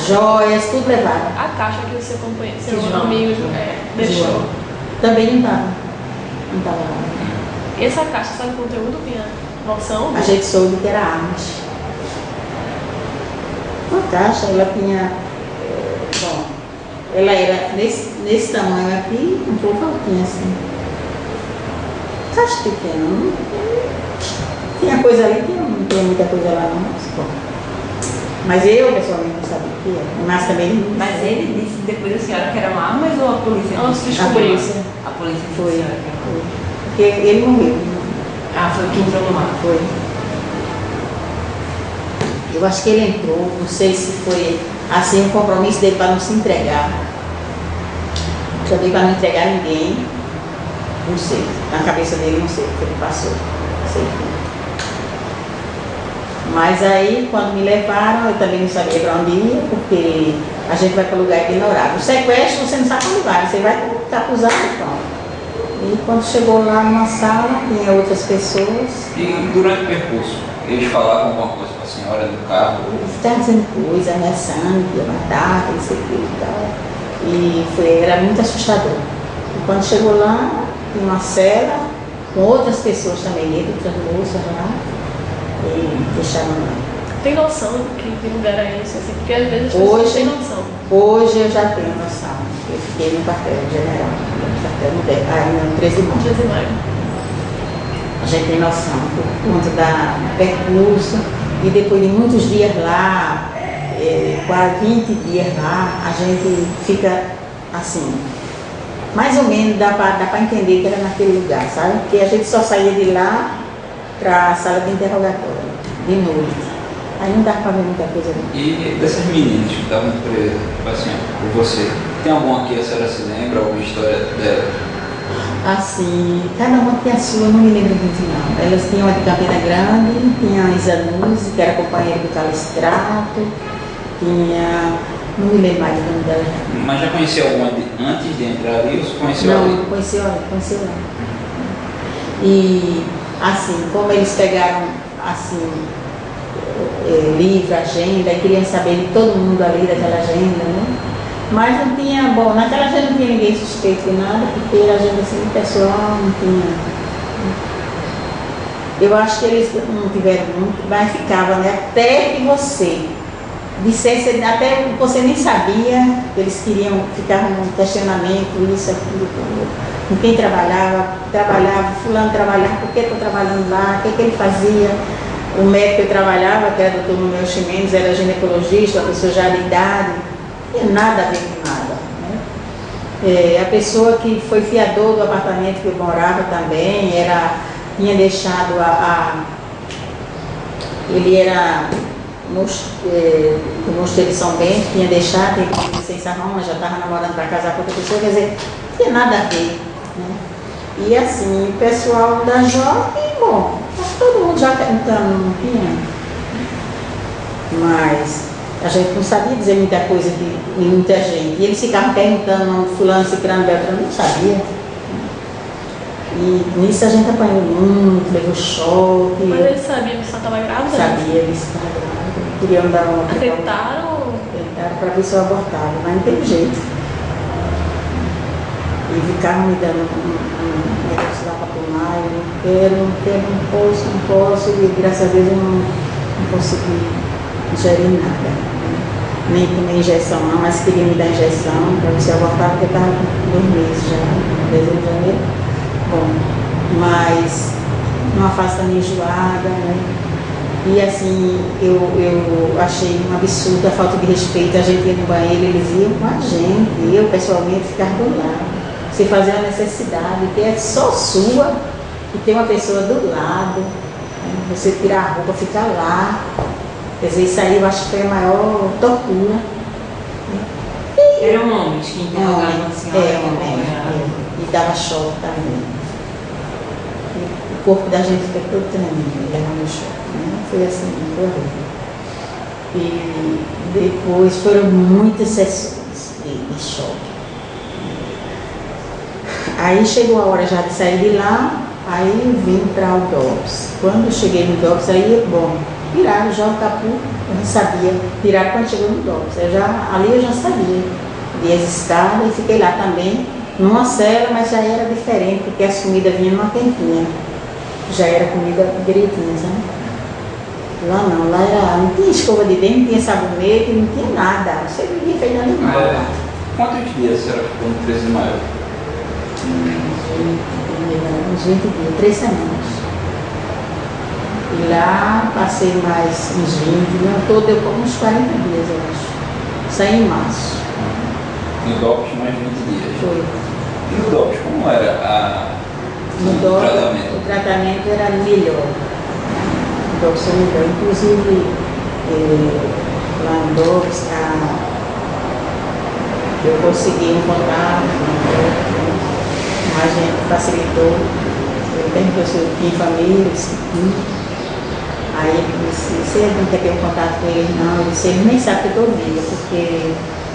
joias, tudo levaram. A caixa que o seu companheiro, seu João. amigo deixou. João. Também não estava. Não estava lá. E essa caixa, sabe o conteúdo? Tinha noção? A gente soube que era armas. Uma caixa, ela tinha, bom, Ela era nesse tamanho aqui, um pouco altinha assim. Acho pequeno. Tinha coisa ali, não tinha muita coisa lá não. Mas eu pessoalmente não sabia o que era. Mas também. Mas ele disse depois da senhora que eram armas ou a polícia? Ela se descobriu. A polícia Foi. disse a senhora que eram armas. Porque ele morreu. Ah, foi quem entrou no mar. Foi. Eu acho que ele entrou, não sei se foi assim o compromisso dele para não se entregar. Também para não entregar ninguém. Não sei. Na cabeça dele não sei o que ele passou. Não sei. Mas aí quando me levaram, eu também não sabia para onde ia, porque a gente vai para lugar ignorado. O sequestro você não sabe para onde vai, você vai estar acusado e pronto. E quando chegou lá numa sala, tinha outras pessoas. E durante o percurso, eles falavam alguma coisa para a senhora do carro? Eles estavam dizendo coisa, ameaçando, que ia matar, que não sei o que e tal. E era muito assustador. E quando chegou lá, tinha uma cela com outras pessoas também dentro, outras moças lá, e deixaram lá. Tem noção do que lugar é esse? Assim, porque às vezes as Hoje- pessoas não têm noção. Hoje eu já tenho noção. Eu fiquei no quartel-general, no quartel no 13 de maio. 13 de maio. A gente tem noção por conta do percurso e depois de muitos dias lá, quase 20 dias lá, a gente fica assim, mais ou menos dá para entender que era naquele lugar, sabe? Porque a gente só saía de lá para a sala de interrogatório, de noite. Aí não dá para ver muita coisa não. E dessas meninas que estavam presas, tipo assim, por você, tem alguma que a senhora se lembra, alguma história dela? Assim, cada uma tinha a sua, não me lembro muito não. Elas tinham a de Campina Grande, tinha a Isanuse, que era companheira do Calistrato, tinha. Não me lembro mais do nome dela. Mas já conheceu alguma antes de entrar ali ou você conheceu Não, ali? conheceu lá. E assim, como eles pegaram assim, livro, agenda, e queriam saber de todo mundo ali daquela agenda, né? Mas não tinha, bom, naquela agenda não tinha ninguém suspeito de nada, porque a agenda assim, pessoal não tinha. Eu acho que eles não tiveram muito, mas ficava, né? Até que você dissesse, até você nem sabia, eles queriam ficar no questionamento, isso, aquilo, tudo. Com quem trabalhava, fulano trabalhava, por que estou trabalhando lá, o que ele fazia. O médico que eu trabalhava, que era o Dr. Manuel Ximenes, era ginecologista, uma pessoa já de idade, não tinha nada a ver com nada. Né? A pessoa que foi fiador do apartamento que eu morava também, tinha deixado ele era do Mosteiro de São Bento, tinha deixado, teve licença Roma, já estava namorando para casar com outra pessoa, quer dizer, não tinha nada a ver. Né? E assim, o pessoal da jovem, bom, todo mundo já perguntando, não tinha. Mas a gente não sabia dizer muita coisa de muita gente. E eles ficavam perguntando, fulano, ciclano, beltrano, não sabia. E nisso a gente apanhou muito, levou choque. Mas eles sabiam que você estava grávida? Sabia, eles estavam grávida. Queriam dar uma. Tentaram? Tentaram para ver se eu abortava, mas não teve jeito. E ficavam me dando um negócio lá para tomar, eu não quero, não posso, e graças a Deus eu não consegui ingerir nada. Nem tomei injeção não, mas queria me dar injeção para ver se eu abortava, porque eu estava com 2 meses já, dezembro, janeiro. Bom, mas numa fase também enjoada, né? E assim, eu achei um absurdo a falta de respeito. A gente ia no banheiro, eles iam com a gente, eu pessoalmente ficava do lado. Você fazer a necessidade, que é só sua, e tem uma pessoa do lado, né? Você tirar a roupa, ficar lá. Quer dizer, isso aí eu acho que foi a maior tortura. Eram homens que interrogavam a senhora? E dava choque também. O corpo da gente fica todo tremendo, levava no choque. Né? Foi assim, foi horrível. E depois foram muitas sessões de choque. Aí chegou a hora já de sair de lá, aí vim para o DOPS. Quando eu cheguei no DOPS, aí, bom, tiraram já o capuz, eu não sabia. Tiraram quando chegou no DOPS. Ali eu já sabia. Vi as escadas e fiquei lá também, numa cela, mas já era diferente, porque as comidas vinham numa quentinha. Já era comida direitinha, sabe? Lá não, lá não tinha escova de dente, não tinha sabonete, não tinha nada. Você vivia feito animal lá. Quantos dias a senhora ficou no Presídio Maior? Uns 20 dias, 3 semanas. E lá passei mais uns 20, não todo deu como uns 40 dias, eu acho. Saí em março. No DOPS mais 20 dias. Foi. E no DOPS, como era No o DOPS, tratamento? o tratamento era melhor. O DOPS era melhor. Inclusive, lá no DOPS, eu consegui um contato, a gente facilitou. Eu perguntei se eu tinha família, se tinha. Aí ele disse, você não quer ter um contato com ele? Não, eu disse, ele nem sabe que eu estou viva, porque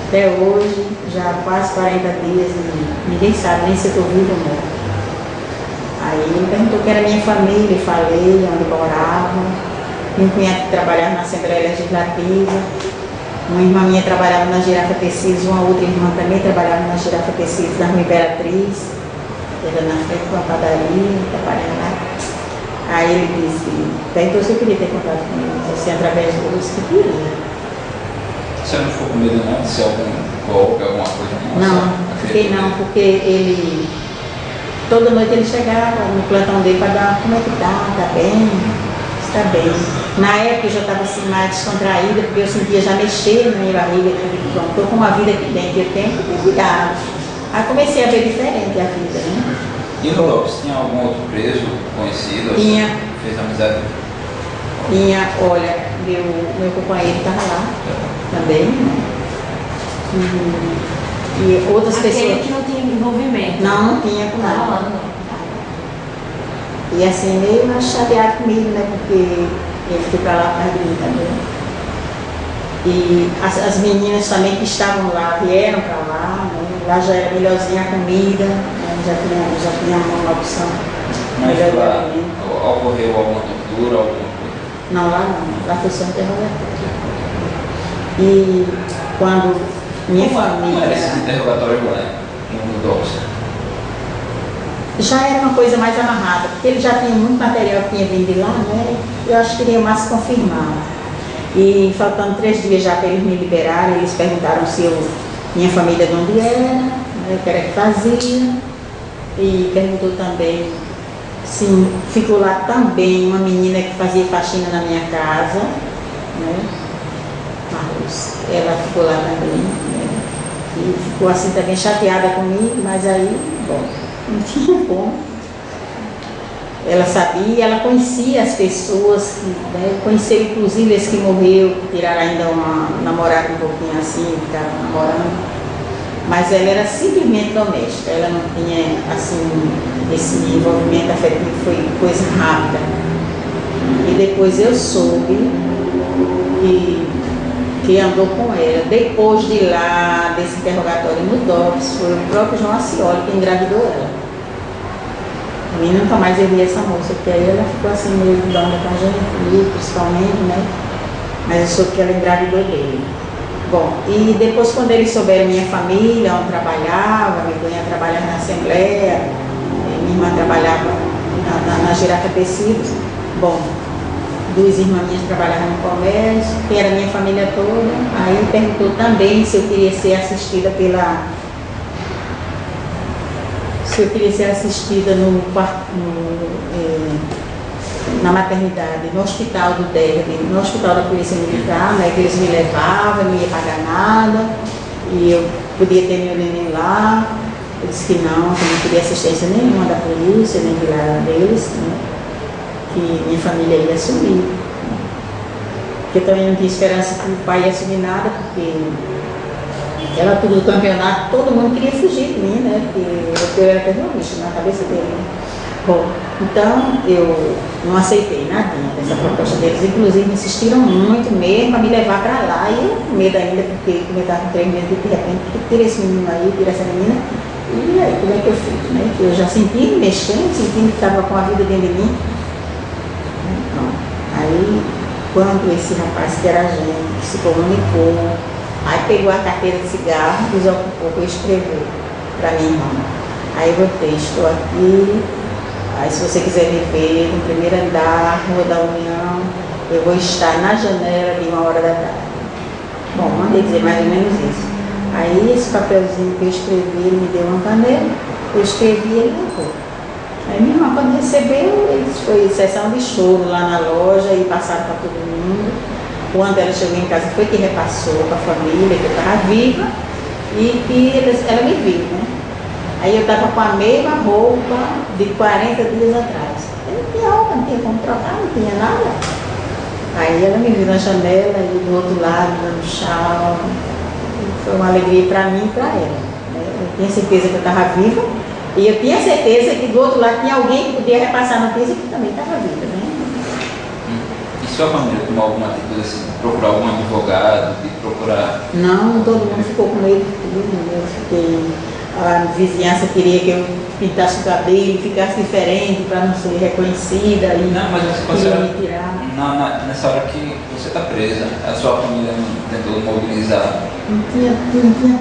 até hoje, já há quase 40 dias, e ninguém sabe nem se eu estou viva ou não. Aí ele perguntou que era minha família, eu falei onde eu morava. Minha cunhada trabalhava na Assembleia Legislativa, uma irmã minha trabalhava na Girafa Tecidos, uma outra irmã também trabalhava na Girafa Tecidos, na Rua Imperatriz, era na frente de uma padaria, trabalhava lá. Aí ele disse, perguntou se eu queria ter contato com ele, assim, através do Luz, que queria. Você não ficou com medo não de ser algum golpe, alguma coisa? Não, fiquei não, porque ele, toda noite ele chegava no plantão dele para dar como é que tá bem, está bem. Na época eu já estava assim mais descontraída, porque eu sentia já mexer na minha barriga, né? Pronto, estou com uma vida aqui dentro, eu tenho que ter cuidado. Aí comecei a ver diferente a vida, né? E no DOPS, tinha algum outro preso conhecido? Tinha. Fez amizade? Tinha, olha, meu companheiro estava lá também, né? E outras Aquele pessoas. que não tinha envolvimento. Não tinha com nada. Não. E assim, meio mais chateado comigo, né? Porque ele foi para lá perto de mim também. E as meninas também que estavam lá vieram para lá, né? Lá já era melhorzinha a comida, né? já tinha uma opção Mas melhor de lá alimento. ocorreu alguma tortura, alguma coisa? Não, lá não. Lá foi só interrogatório. E quando minha Como era família. esse interrogatório lá no DOPS? Já era uma coisa mais amarrada, porque ele já tinha muito material que tinha vindo de lá, né? Eu acho que queria mais confirmar. E faltando 3 dias já para eles me liberarem, eles perguntaram se minha família de onde era, né? O que era que fazia. E perguntou também se ficou lá também uma menina que fazia faxina na minha casa, né? Marcos, ela ficou lá também, né? E ficou assim também chateada comigo, mas aí, bom, não tinha como. Ela sabia, ela conhecia as pessoas, né? Conheceu inclusive esse que morreu, que tiraram ainda uma namorada um pouquinho assim, que estava namorando. Mas ela era simplesmente doméstica, ela não tinha assim, esse envolvimento afetivo, foi coisa rápida. E depois eu soube que andou com ela. Depois de lá, desse interrogatório no DOPS, foi o próprio João Acioli que engravidou ela. A mim nunca mais eu vi essa moça, porque aí ela ficou assim meio dona com a gente, comigo principalmente, né? Mas eu soube que ela engravidou dele. Bom, e depois quando eles souberam minha família, onde trabalhava, minha cunhada trabalhava na Assembleia, minha irmã trabalhava na Girafa Tecidos, bom, 2 irmãs minhas trabalhavam no comércio, que era a minha família toda, aí perguntou também se eu queria ser assistida na maternidade, no hospital do DERB, no hospital da Polícia Militar, né, que eles me levavam, não ia pagar nada, e eu podia ter meu neném lá. Eu disse que não queria assistência nenhuma da polícia, nem de lá deles, né, que minha família ia assumir. Porque eu também não tinha esperança que o pai ia assumir nada, porque ela tudo do campeonato, todo mundo queria fugir de mim, né? Porque eu era terrorista na cabeça dele. Bom, então eu não aceitei nadinha dessa proposta deles, inclusive insistiram muito mesmo para me levar para lá, e eu com medo ainda, porque como eu estava com 3 meses, de repente, tira esse menino aí, tira essa menina, e aí como é que eu fiz, né? Eu já senti mexendo, sentindo que estava com a vida dentro de mim. Então, aí quando esse rapaz que era agente, que se comunicou, aí pegou a carteira de cigarro, desocupou e escreveu para minha irmã. Aí eu botei, estou aqui, aí se você quiser me ver no primeiro andar, Rua da União, eu vou estar na janela de 1h da tarde. Bom, mandei dizer mais ou menos isso. Aí esse papelzinho que eu escrevi, ele me deu uma caneta, eu escrevi e ele levou. Aí minha irmã, quando recebeu, eles foi sessão de choro lá na loja e passaram para todo mundo. Quando ela chegou em casa, foi que repassou para a família, que eu estava viva, e que ela me viu, né? Aí eu estava com a mesma roupa de 40 dias atrás. Eu não tinha roupa, não tinha como trocar, não tinha nada. Aí ela me viu na janela e do outro lado, dando tchau. Foi uma alegria para mim e para ela, né? Eu tinha certeza que eu estava viva e eu tinha certeza que do outro lado tinha alguém que podia repassar a notícia que também estava viva, né? E sua família tomou alguma atitude assim, de procurar algum advogado, de procurar... Não, todo mundo ficou com medo de tudo, né? Eu fiquei... A vizinhança queria que eu pintasse o cabelo, ficasse diferente para não ser reconhecida e Não, mas você queria considera... me tirar. Nessa hora que você está presa, a sua família não tentou mobilizar? Não tinha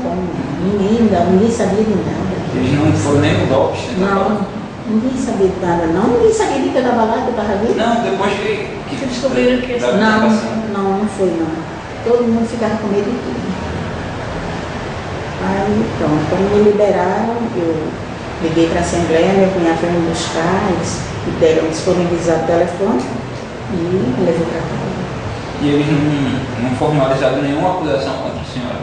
como, ninguém sabia de nada. Eles não foram nem no golpe? Não, ninguém sabia de nada, não. Ninguém sabia de que eu estava lá, que eu estava viva. Não, depois Que descobriram que... Não foi não. Todo mundo ficava com medo de tudo. Aí pronto, quando me liberaram, eu liguei para a Assembleia, meu cunhado foi me buscar, eles deram disponibilizar o telefone e me levou para casa. E eles não formalizaram nenhuma acusação contra a senhora?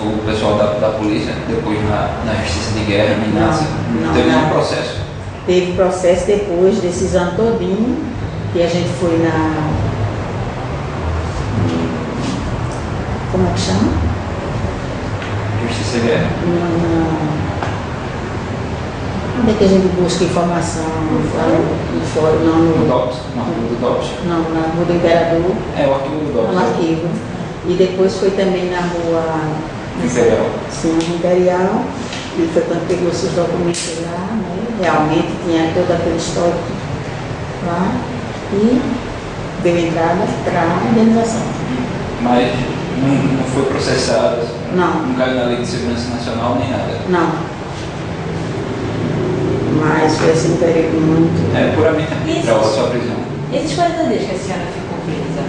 O pessoal da polícia, depois na Justiça de Guerra, não teve nenhum processo? Teve processo depois desse ano todinho, que a gente foi na... Como é que chama? Justiça de Guerra? Onde é que a gente busca informação? No fórum, não No no... DOPS? No arquivo do DOPS? Não, na Rua do Imperador. É, o arquivo do DOPS. No arquivo. E depois foi também na Rua... Imperial. Sim, Imperial. E foi quando pegou seus documentos lá, né? Realmente tinha todo aquele histórico lá. E deu entrada para a indenização. Mas não foi processado? Não. Não caiu na Lei de Segurança Nacional nem nada? Não. Mas foi assim um período muito... É puramente arbitral a sua prisão. Esses 40 dias que a senhora ficou presa,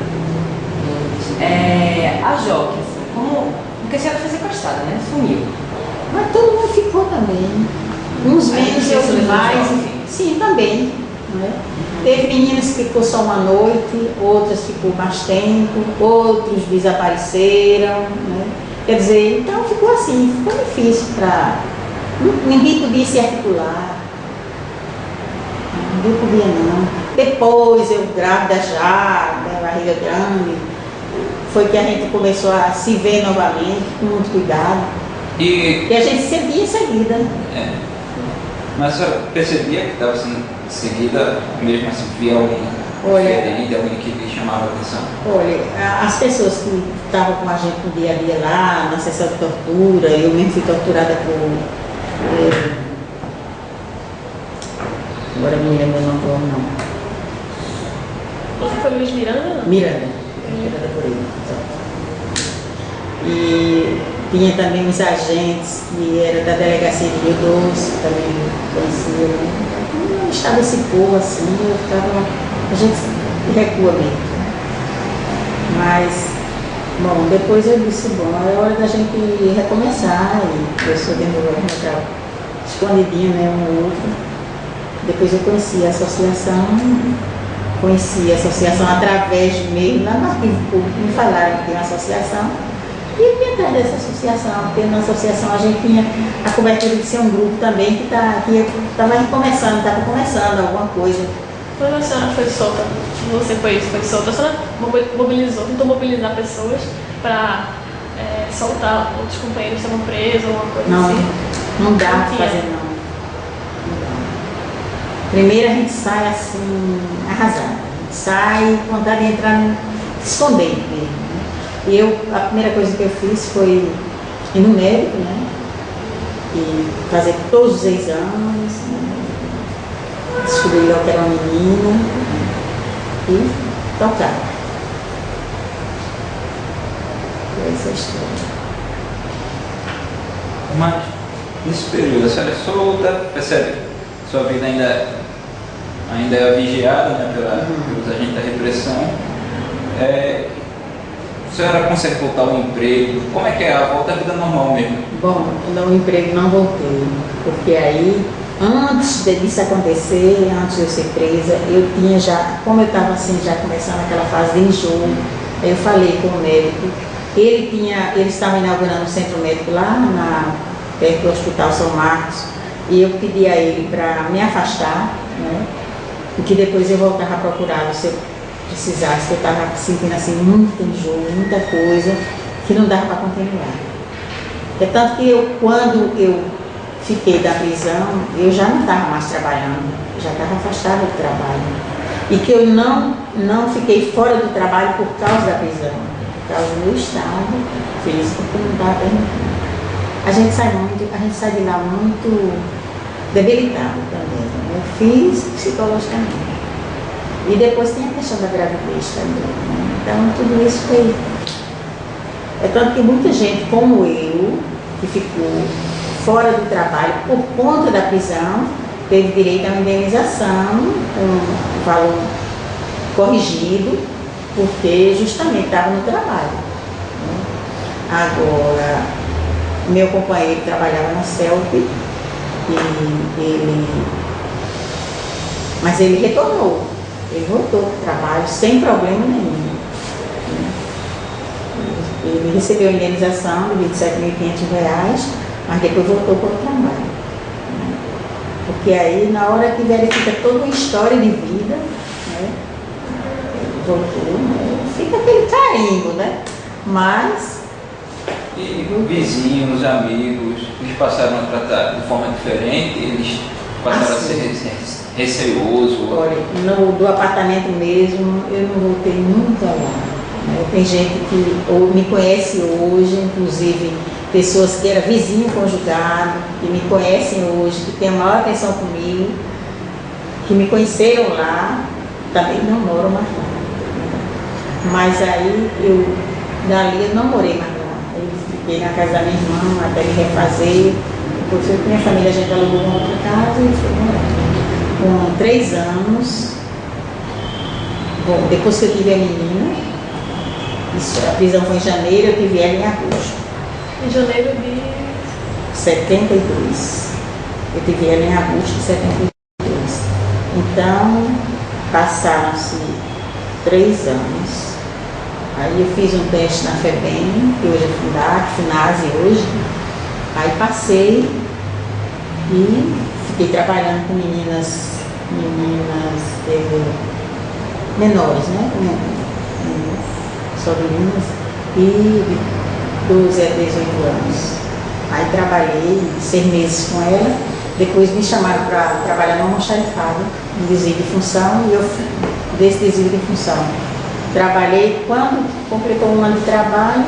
a Joque, assim, como... Porque a senhora foi sequestrada, né? Sumiu. Mas todo mundo ficou também. Uns menos e outros mais. Sim, também. Né? Teve meninas que ficou só uma noite, outras ficou mais tempo, outros desapareceram. Né? Quer dizer, então ficou assim, ficou difícil para... Ninguém podia se articular. Ninguém podia não. Depois, eu grávida já, da barriga grande, foi que a gente começou a se ver novamente, com muito cuidado. E a gente seguia em seguida. É. Mas a senhora percebia que estava sendo seguida, mesmo assim, via alguém diferente, alguém que lhe chamava a atenção? Olha, as pessoas que estavam com a gente no dia a dia lá, na sessão de tortura, eu mesmo fui torturada por... agora não me lembro o nome do homem, não. Você foi Luiz Miranda? Miranda por ele. E tinha também uns agentes que era da delegacia de Rio Doce, que também conhecia, né? Estava esse povo assim, eu ficava... A gente recua mesmo. Mas, bom, depois eu disse, bom, é hora da gente recomeçar, e eu sou dentro do local escondidinho, né, um ou outro. Depois eu conheci a associação através de meio, lá no arquivo público, me falaram que tem uma associação, e eu fui atrás dessa associação, porque na associação a gente tinha a cobertura de ser um grupo também que estava começando alguma coisa. Quando a senhora foi solta, você foi solta, a senhora tentou mobilizar pessoas para soltar outros companheiros que estavam presos, alguma coisa Não, assim? não dá para fazer não. Primeiro a gente sai assim, arrasada. A gente sai com vontade de entrar, se esconder mesmo. Né? E a primeira coisa que eu fiz foi ir no médico, né? E fazer todos os exames, né? Descobri logo que era uma menina, né? E tocar. Foi essa a história. Mas, nesse período, a senhora solta, percebe? Sua vida ainda é vigiada, né, pelos agentes da repressão. A senhora consegue voltar ao emprego? Como é que é a volta à vida normal mesmo? Bom, no emprego não voltei, porque aí, antes disso acontecer, antes de eu ser presa, eu tinha já, como eu estava assim, já começando aquela fase de enjoo, eu falei com o médico, ele estava inaugurando um centro médico lá perto do Hospital São Marcos, e eu pedi a ele para me afastar, né, e que depois eu voltava a procurá-lo se eu precisasse, que eu estava sentindo assim muito enjoo, muita coisa, que não dava para continuar. É tanto que quando eu fiquei da prisão, eu já não estava mais trabalhando, já estava afastada do trabalho. E que eu não fiquei fora do trabalho por causa da prisão, por causa do meu estado físico, que não estava permitindo. A gente sai de lá muito debilitado também, né? Físico e psicologicamente. E depois tem a questão da gravidez também, né? Então tudo isso foi. É tanto que muita gente como eu, que ficou fora do trabalho por conta da prisão, teve direito a uma indenização, um valor corrigido, porque justamente estava no trabalho, né? Agora, meu companheiro trabalhava na CELP, mas ele retornou, ele voltou para o trabalho sem problema nenhum. Ele recebeu a indenização de R$27.500, mas depois voltou para o trabalho. Porque aí, na hora que verifica toda uma história de vida, né, voltou, né, fica aquele carimbo, né? Mas... E vizinhos, amigos, eles passaram a tratar de forma diferente, eles passaram a ser receosos? Olha, do apartamento mesmo, eu não voltei nunca lá. Tem gente que me conhece hoje, inclusive pessoas que eram vizinho conjugado, que me conhecem hoje, que têm a maior atenção comigo, que me conheceram lá, também não moram mais lá. Mas aí, dali eu não morei mais lá. Eu fiquei na casa da minha irmã até me refazer. Depois eu com minha família, a gente alugou uma outra casa e fui morar. Com 3 anos, bom, depois que eu tive a menina, a prisão foi em janeiro, eu tive ela em agosto. Em janeiro de 72. Eu tive ela em agosto de 72. Então, passaram-se 3 anos. Aí eu fiz um teste na FEBEM, que hoje é FUNASE hoje. Aí passei e fiquei trabalhando com meninas menores, né? Só meninas, e de 12 a 18 anos. Aí trabalhei 6 meses com ela, depois me chamaram para trabalhar no almoxarifado, em desvio de função, e eu desse desvio de função. Trabalhei, quando completou 1 ano de trabalho,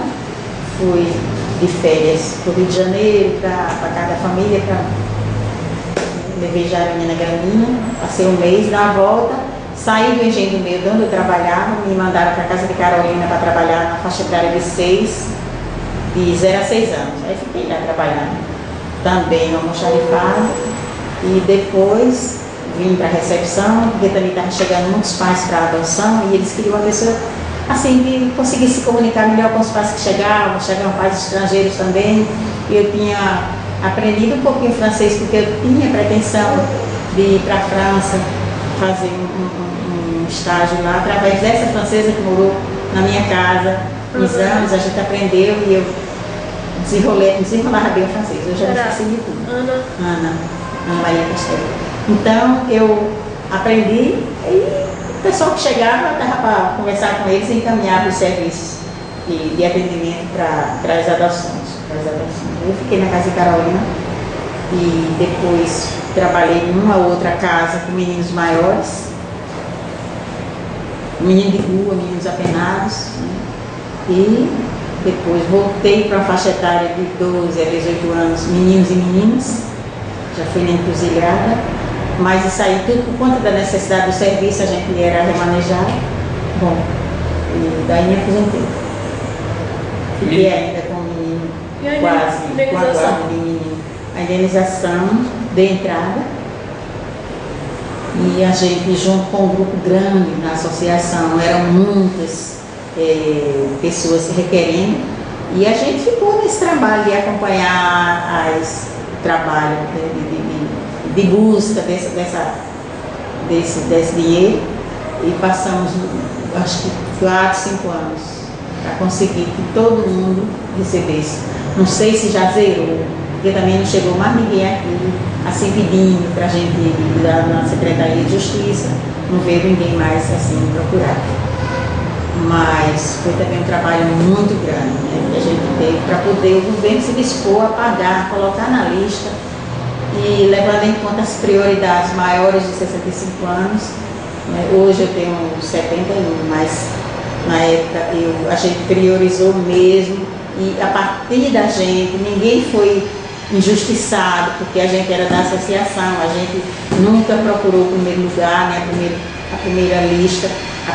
fui de férias para o Rio de Janeiro, para a casa da família, levei já a menina Graninha, passei 1 mês, na volta, saí do Engenho do Meio, de onde eu trabalhava, me mandaram para a casa de Carolina para trabalhar na faixa etária de 0 a 6 anos. Aí fiquei lá trabalhando, também no almoxarifado, e depois vim para a recepção, porque também estavam chegando muitos pais para a adoção, e eles queriam uma pessoa assim, que conseguisse se comunicar melhor com os pais que chegavam pais estrangeiros também, e eu tinha aprendido um pouquinho francês, porque eu tinha pretensão de ir para a França, fazer um estágio lá, através dessa francesa que morou na minha casa, uns anos, a gente aprendeu e eu desenrolava bem o francês, eu já não esqueci de tudo. Ana Maria Castelo. Então, eu aprendi e o pessoal que chegava, estava para conversar com eles e encaminhava os serviços de atendimento para as adoções. Eu fiquei na casa de Carolina e depois trabalhei em uma outra casa com meninos maiores, meninos de rua, meninos apenados, né? E depois voltei para a faixa etária de 12 a 18 anos, meninos e meninas, já fui na encruzilhada, mas isso aí tudo por conta da necessidade do serviço, a gente era remanejado. Bom, e daí me aposentei. Fiquei ainda com o menino, quase, com a guarda do menino, a indenização de entrada, e a gente junto com um grupo grande na associação, eram muitas pessoas requerendo, e a gente ficou nesse trabalho de acompanhar o trabalho de busca desse dinheiro, e passamos, acho que 4, 5 anos para conseguir que todo mundo recebesse. Não sei se já zerou, porque também não chegou mais ninguém aqui assim pedindo para a gente ir na Secretaria de Justiça, não veio ninguém mais assim procurar. Mas foi também um trabalho muito grande, né, que a gente teve para poder o governo se dispor a pagar, colocar na lista, e levando em conta as prioridades maiores de 65 anos. Né, hoje eu tenho 71, mas na época a gente priorizou mesmo, e a partir da gente, ninguém foi injustiçado, porque a gente era da associação, a gente nunca procurou o primeiro lugar, né, a primeira lista, a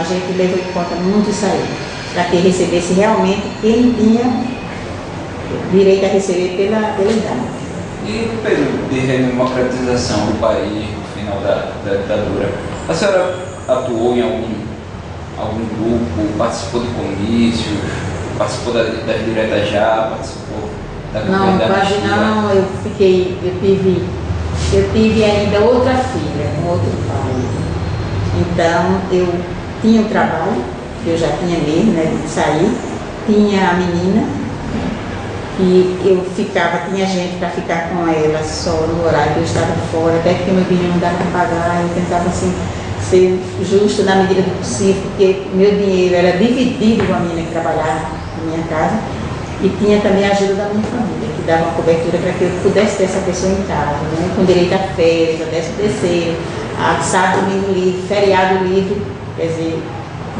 gente levou em conta muito isso aí, para que recebesse realmente quem tinha direito a receber pela idade. E no período de redemocratização do país, no final da ditadura, a senhora atuou em algum grupo, participou de comícios, participou das diretas já, participou da campanha da Quase anistia? não, eu tive ainda outra filha, um outro pai. Então eu tinha o trabalho, que eu já tinha mesmo, né, de sair, tinha a menina, e eu tinha gente para ficar com ela só no horário que eu estava fora, até que meu dinheiro não dava para pagar, eu tentava assim ser justo na medida do possível, porque meu dinheiro era dividido com a menina que trabalhava na minha casa, e tinha também a ajuda da minha família, que dava uma cobertura para que eu pudesse ter essa pessoa em casa, né, com direito a férias, a 13º, a sábado, domingo livre, feriado livre, quer dizer,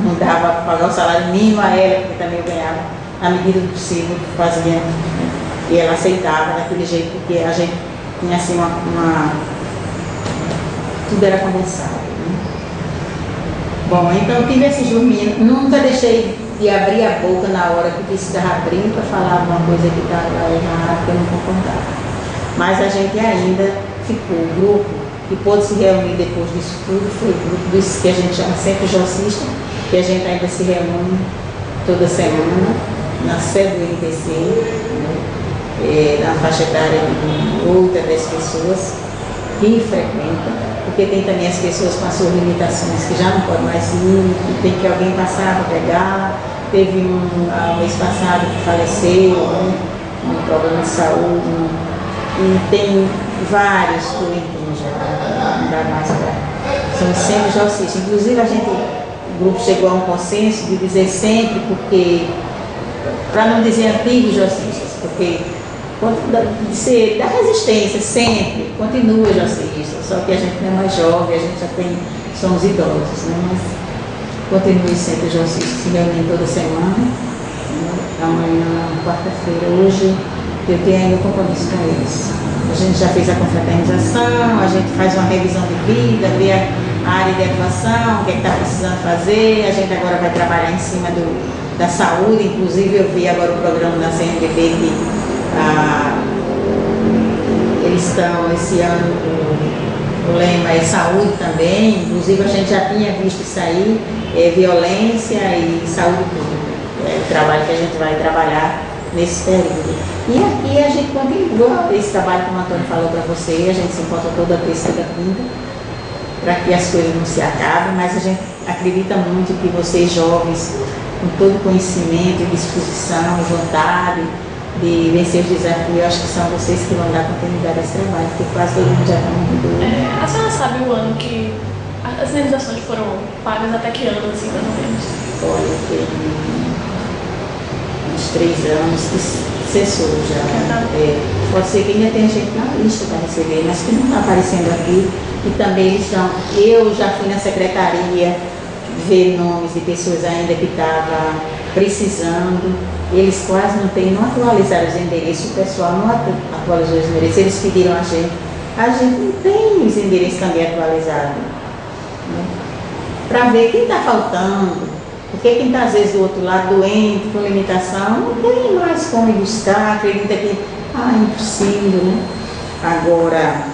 não dava para pagar o salário mínimo a ela, porque também eu ganhava na medida do possível, fazia, né, e ela aceitava daquele jeito, porque a gente tinha assim tudo era conversado. Bom, então eu tive esses dormindo, nunca deixei de abrir a boca na hora que precisava abrir para falar alguma coisa que estava errada, que eu não concordava. Mas a gente ainda ficou, o grupo que pôde se reunir depois disso tudo, foi o grupo disso que a gente chama sempre Jocista, que a gente ainda se reúne toda semana, na sede do NPC, né, na faixa etária de outra das pessoas que frequentam, porque tem também as pessoas com as suas limitações que já não podem mais ir, que tem que alguém passar para pegar. Teve mês passado que faleceu, né, um problema de saúde, e tem vários doentinhos já, não dá mais para. São sempre jocistas. Inclusive o grupo chegou a um consenso de dizer sempre, porque, para não dizer antigos jocistas, porque de da resistência sempre, continua jocista, só que a gente não é mais jovem, a gente somos idosos, né? Mas continue sempre jocista, se reúnem toda semana, né? Amanhã, quarta-feira, hoje, eu tenho ainda um compromisso com eles. A gente já fez a confraternização, a gente faz uma revisão de vida, vê a área de atuação, o que é que está precisando fazer, a gente agora vai trabalhar em cima da saúde, inclusive eu vi agora o programa da CNBB que eles estão esse ano, o lema é saúde também, inclusive a gente já tinha visto isso aí, violência e saúde pública, é o trabalho que a gente vai trabalhar nesse período. E aqui a gente continua esse trabalho, como o Antônio falou para você, a gente se encontra toda terça e quinta, para que as coisas não se acabem, mas a gente acredita muito que vocês jovens, com todo conhecimento, disposição, vontade de vencer os desafios, eu acho que são vocês que vão dar continuidade a esse trabalho, porque quase todo mundo já está muito doido. A senhora sabe o ano que as indenizações foram pagas, até que ano, assim, mais ou menos? Olha, tem uns 3 anos que cessou já. Pode ser que ainda tenha gente na lista para receber, mas que não está aparecendo aqui. E também eles estão. Eu já fui na secretaria ver nomes de pessoas ainda que estavam precisando. Eles quase não têm, não atualizaram os endereços, o pessoal não atualizou os endereços, eles pediram a gente não tem os endereços também atualizados, né? Para ver quem está faltando, porque quem está às vezes do outro lado doente, com limitação, não tem mais como ir buscar, acredita que é impossível, né? Agora,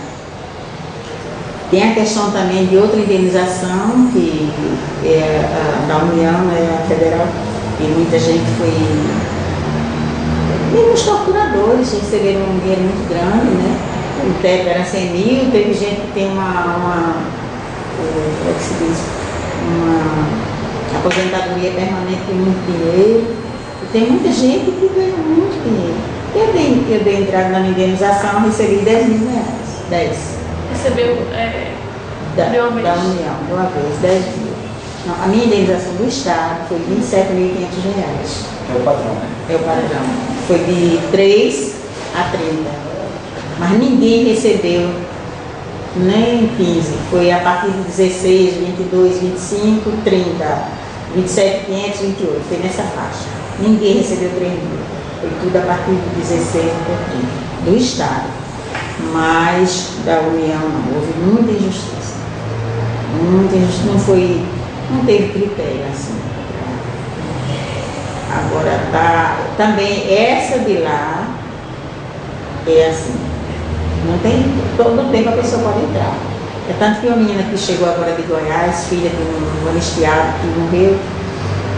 Tem a questão também de outra indenização, que é a da União, a federal, e muita gente foi. Mesmo os torturadores receberam um dinheiro muito grande, né? O teto era 100 mil, teve gente que tem como é que se diz? Uma aposentadoria permanente com muito dinheiro. E tem muita gente que ganha muito dinheiro. Eu dei entrada na minha indenização, recebi 10 mil reais. 10. Recebeu de uma vez? Da União, de uma vez, 10 mil. Não, a minha indenização do Estado foi R$ 27.500. É o padrão, né? É o padrão. Foi de 3 a 30. Mas ninguém recebeu nem 15. Foi a partir de 16, 22, 25, 30, 27, 500, 28. Foi nessa faixa. Ninguém recebeu 3 mil. Foi tudo a partir de 16 até 30. Do Estado. Mas da União não. Houve muita injustiça. Muita injustiça. Não teve critério assim. Agora, também essa de lá é assim, não tem, todo tempo a pessoa pode entrar. É tanto que uma menina que chegou agora de Goiás, filha de um anistiado que morreu,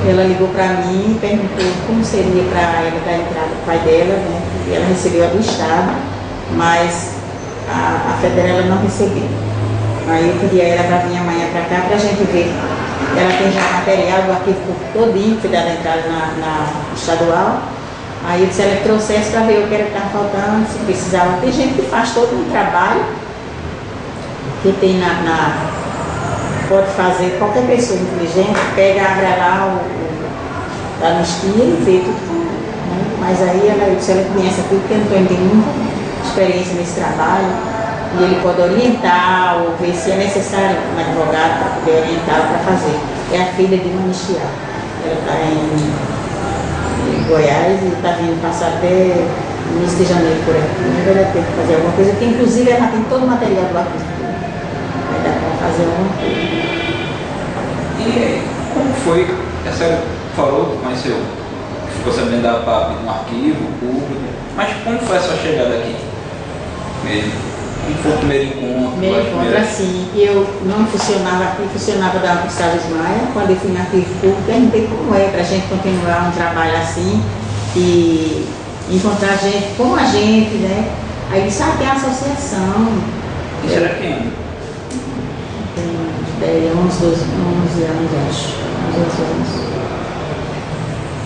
ela ligou para mim e perguntou como seria para ela dar entrada para o pai dela, né? E ela recebeu a do Estado, mas a federal ela não recebeu. Aí eu pedi a ela para vir amanhã para cá para a gente ver. Ela tem já material do arquivo todinho, que foi dado a entrada na estadual. Aí eu disse ela que trouxesse para ver o que era que estava faltando, se precisava. Tem gente que faz todo um trabalho, que tem pode fazer, qualquer pessoa inteligente, pega, abre lá a anistia e vê tudo. Né? Mas aí eu disse ela conhece tudo, porque Antônio tem muita experiência nesse trabalho. E ele pode orientar ou ver se é necessário um advogado para poder orientá-la para fazer. É a filha de uma anistiada. Ela está em Goiás e está vindo passar até início de janeiro por aqui. Não vai dar tempo de fazer alguma coisa, porque inclusive ela tem todo o material do arquivo. Vai dar para fazer alguma coisa. E como foi? A senhora falou que conheceu, ficou sabendo da PAP no arquivo público, mas como foi a sua chegada aqui? Como foi o primeiro encontro? Primeiro encontro, assim, eu não funcionava aqui, funcionava da Gustavo Maia. Quando eu fui no arquivo público, perguntei como é para a gente continuar um trabalho assim e encontrar gente como a gente, né? Aí disse, tem a associação. Isso era quem? Tem 11 anos, acho. 11 anos.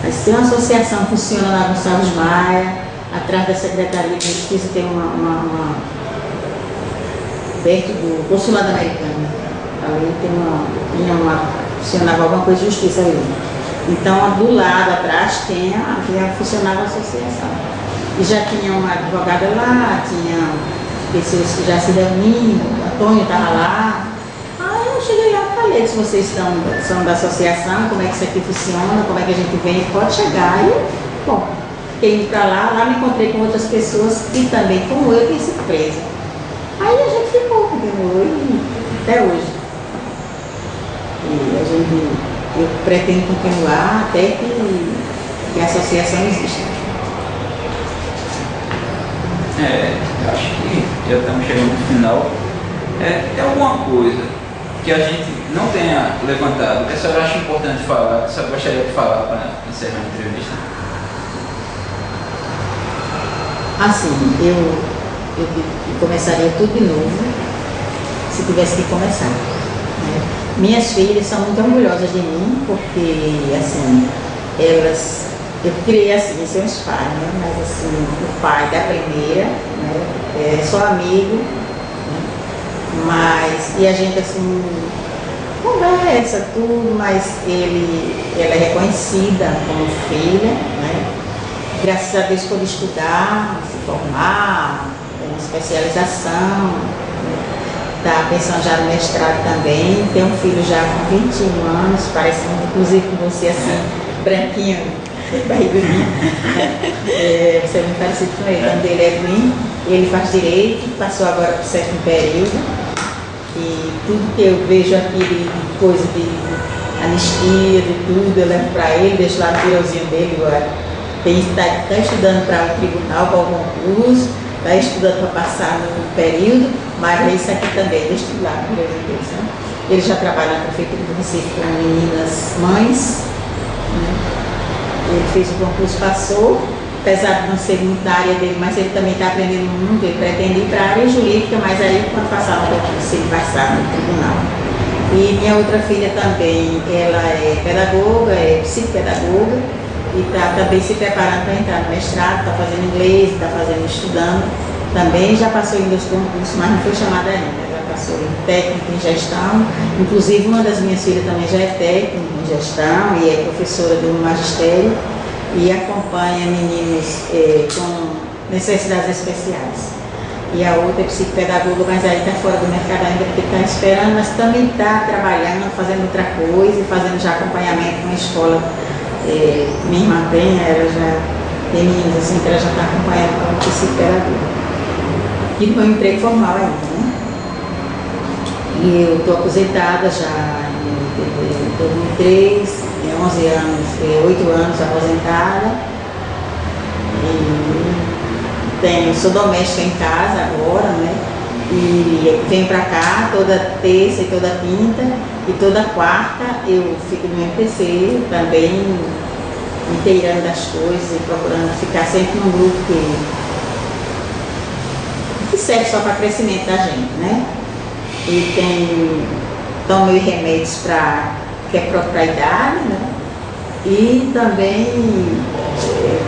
Mas tem uma associação que funciona na Gustavo Maia, atrás da Secretaria de Justiça tem perto do Consulado Americano. Ali funcionava alguma coisa de justiça ali. Então, do lado atrás funcionava a associação. E já tinha uma advogada lá, tinha pessoas que já se reuniam, o Antônio estava lá. Aí eu cheguei lá e falei, se vocês são da associação, como é que isso aqui funciona, como é que a gente vem, pode chegar. E, bom, fiquei indo para lá me encontrei com outras pessoas que também, como eu, tinham sido presa. Aí a gente ficou, continuou até hoje. E eu pretendo continuar até que a associação exista. Eu acho que já estamos chegando no final. Tem alguma coisa que a gente não tenha levantado, que a senhora acha importante falar, que a senhora gostaria de falar para encerrar a entrevista? Assim, eu começaria tudo de novo, se tivesse que começar. Né? Minhas filhas são muito orgulhosas de mim, porque, assim, eu criei assim, seus pais, né? Mas, assim, o pai da primeira, né? É só amigo, né? E a gente, assim, conversa, tudo, mas ela é reconhecida como filha, né? Graças a Deus pôde estudar, se formar, especialização, está pensando já no mestrado também, tem um filho já com 21 anos, parece inclusive com você assim, branquinho, barriguinho, você é muito parecido com ele, o nome dele é Edwin, ele faz direito, passou agora para o 7º período, e tudo que eu vejo aqui de coisa de anistia, de tudo, eu levo para ele, deixo lá no pirãozinho dele agora. Está estudando para o tribunal, para o concurso, está estudando para passar no período, mas isso aqui também é vestibular, por exemplo. Ele já trabalha na Prefeitura do Recife com meninas mães, né? Ele fez o concurso, passou, apesar de não ser muito da área dele, mas ele também está aprendendo muito, ele pretende ir para a área jurídica, mas aí quando passar no concurso ele vai passar no tribunal. E minha outra filha também, ela é pedagoga, é psicopedagoga, e está também se preparando para entrar no mestrado, está fazendo inglês, está fazendo, estudando. Também já passou em 2 concursos, mas não foi chamada ainda. Já passou em técnico em gestão. Inclusive, uma das minhas filhas também já é técnica em gestão e é professora do magistério e acompanha meninos com necessidades especiais. E a outra é psicopedagoga, mas aí está fora do mercado ainda porque está esperando, mas também está trabalhando, fazendo outra coisa e fazendo já acompanhamento com a escola. Minha irmã tem, ela já tem meninos assim que ela já está acompanhando como psicopedagoga. E no meu emprego formal ainda, né? E eu estou aposentada já em 2003, 11 anos, 8 anos aposentada. E sou doméstica em casa agora, né? E venho para cá toda terça e toda quinta, e toda quarta eu fico no MPC também, inteirando das coisas e procurando ficar sempre num grupo que serve só para crescimento da gente, né? E tomo remédios que é próprio para a idade, né? E também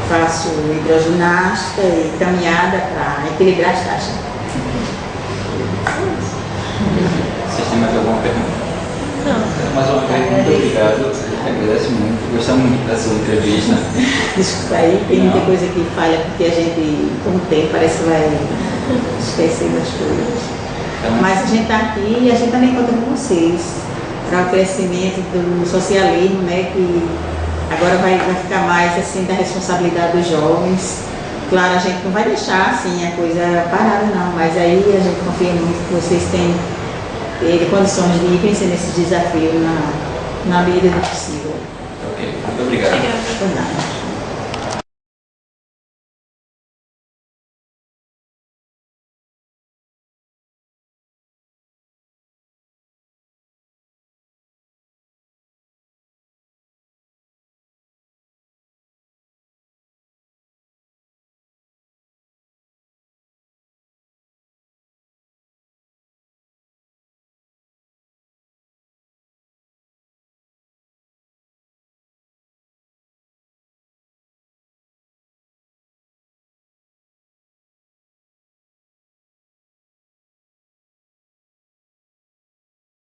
faço hidroginástica e caminhada para equilibrar as taxas. Vocês têm mais alguma pergunta? Não. Mais uma vez, muito obrigado. Agradeço muito. Gostamos muito da sua entrevista. Desculpa aí, tem muita coisa que falha porque a gente, com o tempo, parece que vai esquecendo as coisas. Então, mas a gente está aqui e a gente também conta com vocês para o crescimento do socialismo, né, que agora vai ficar mais assim da responsabilidade dos jovens. Claro, a gente não vai deixar assim a coisa parada não, mas aí a gente confia muito que vocês têm condições de vencer nesse desafio na medida do possível. ok, muito obrigado. Obrigada. Por nada.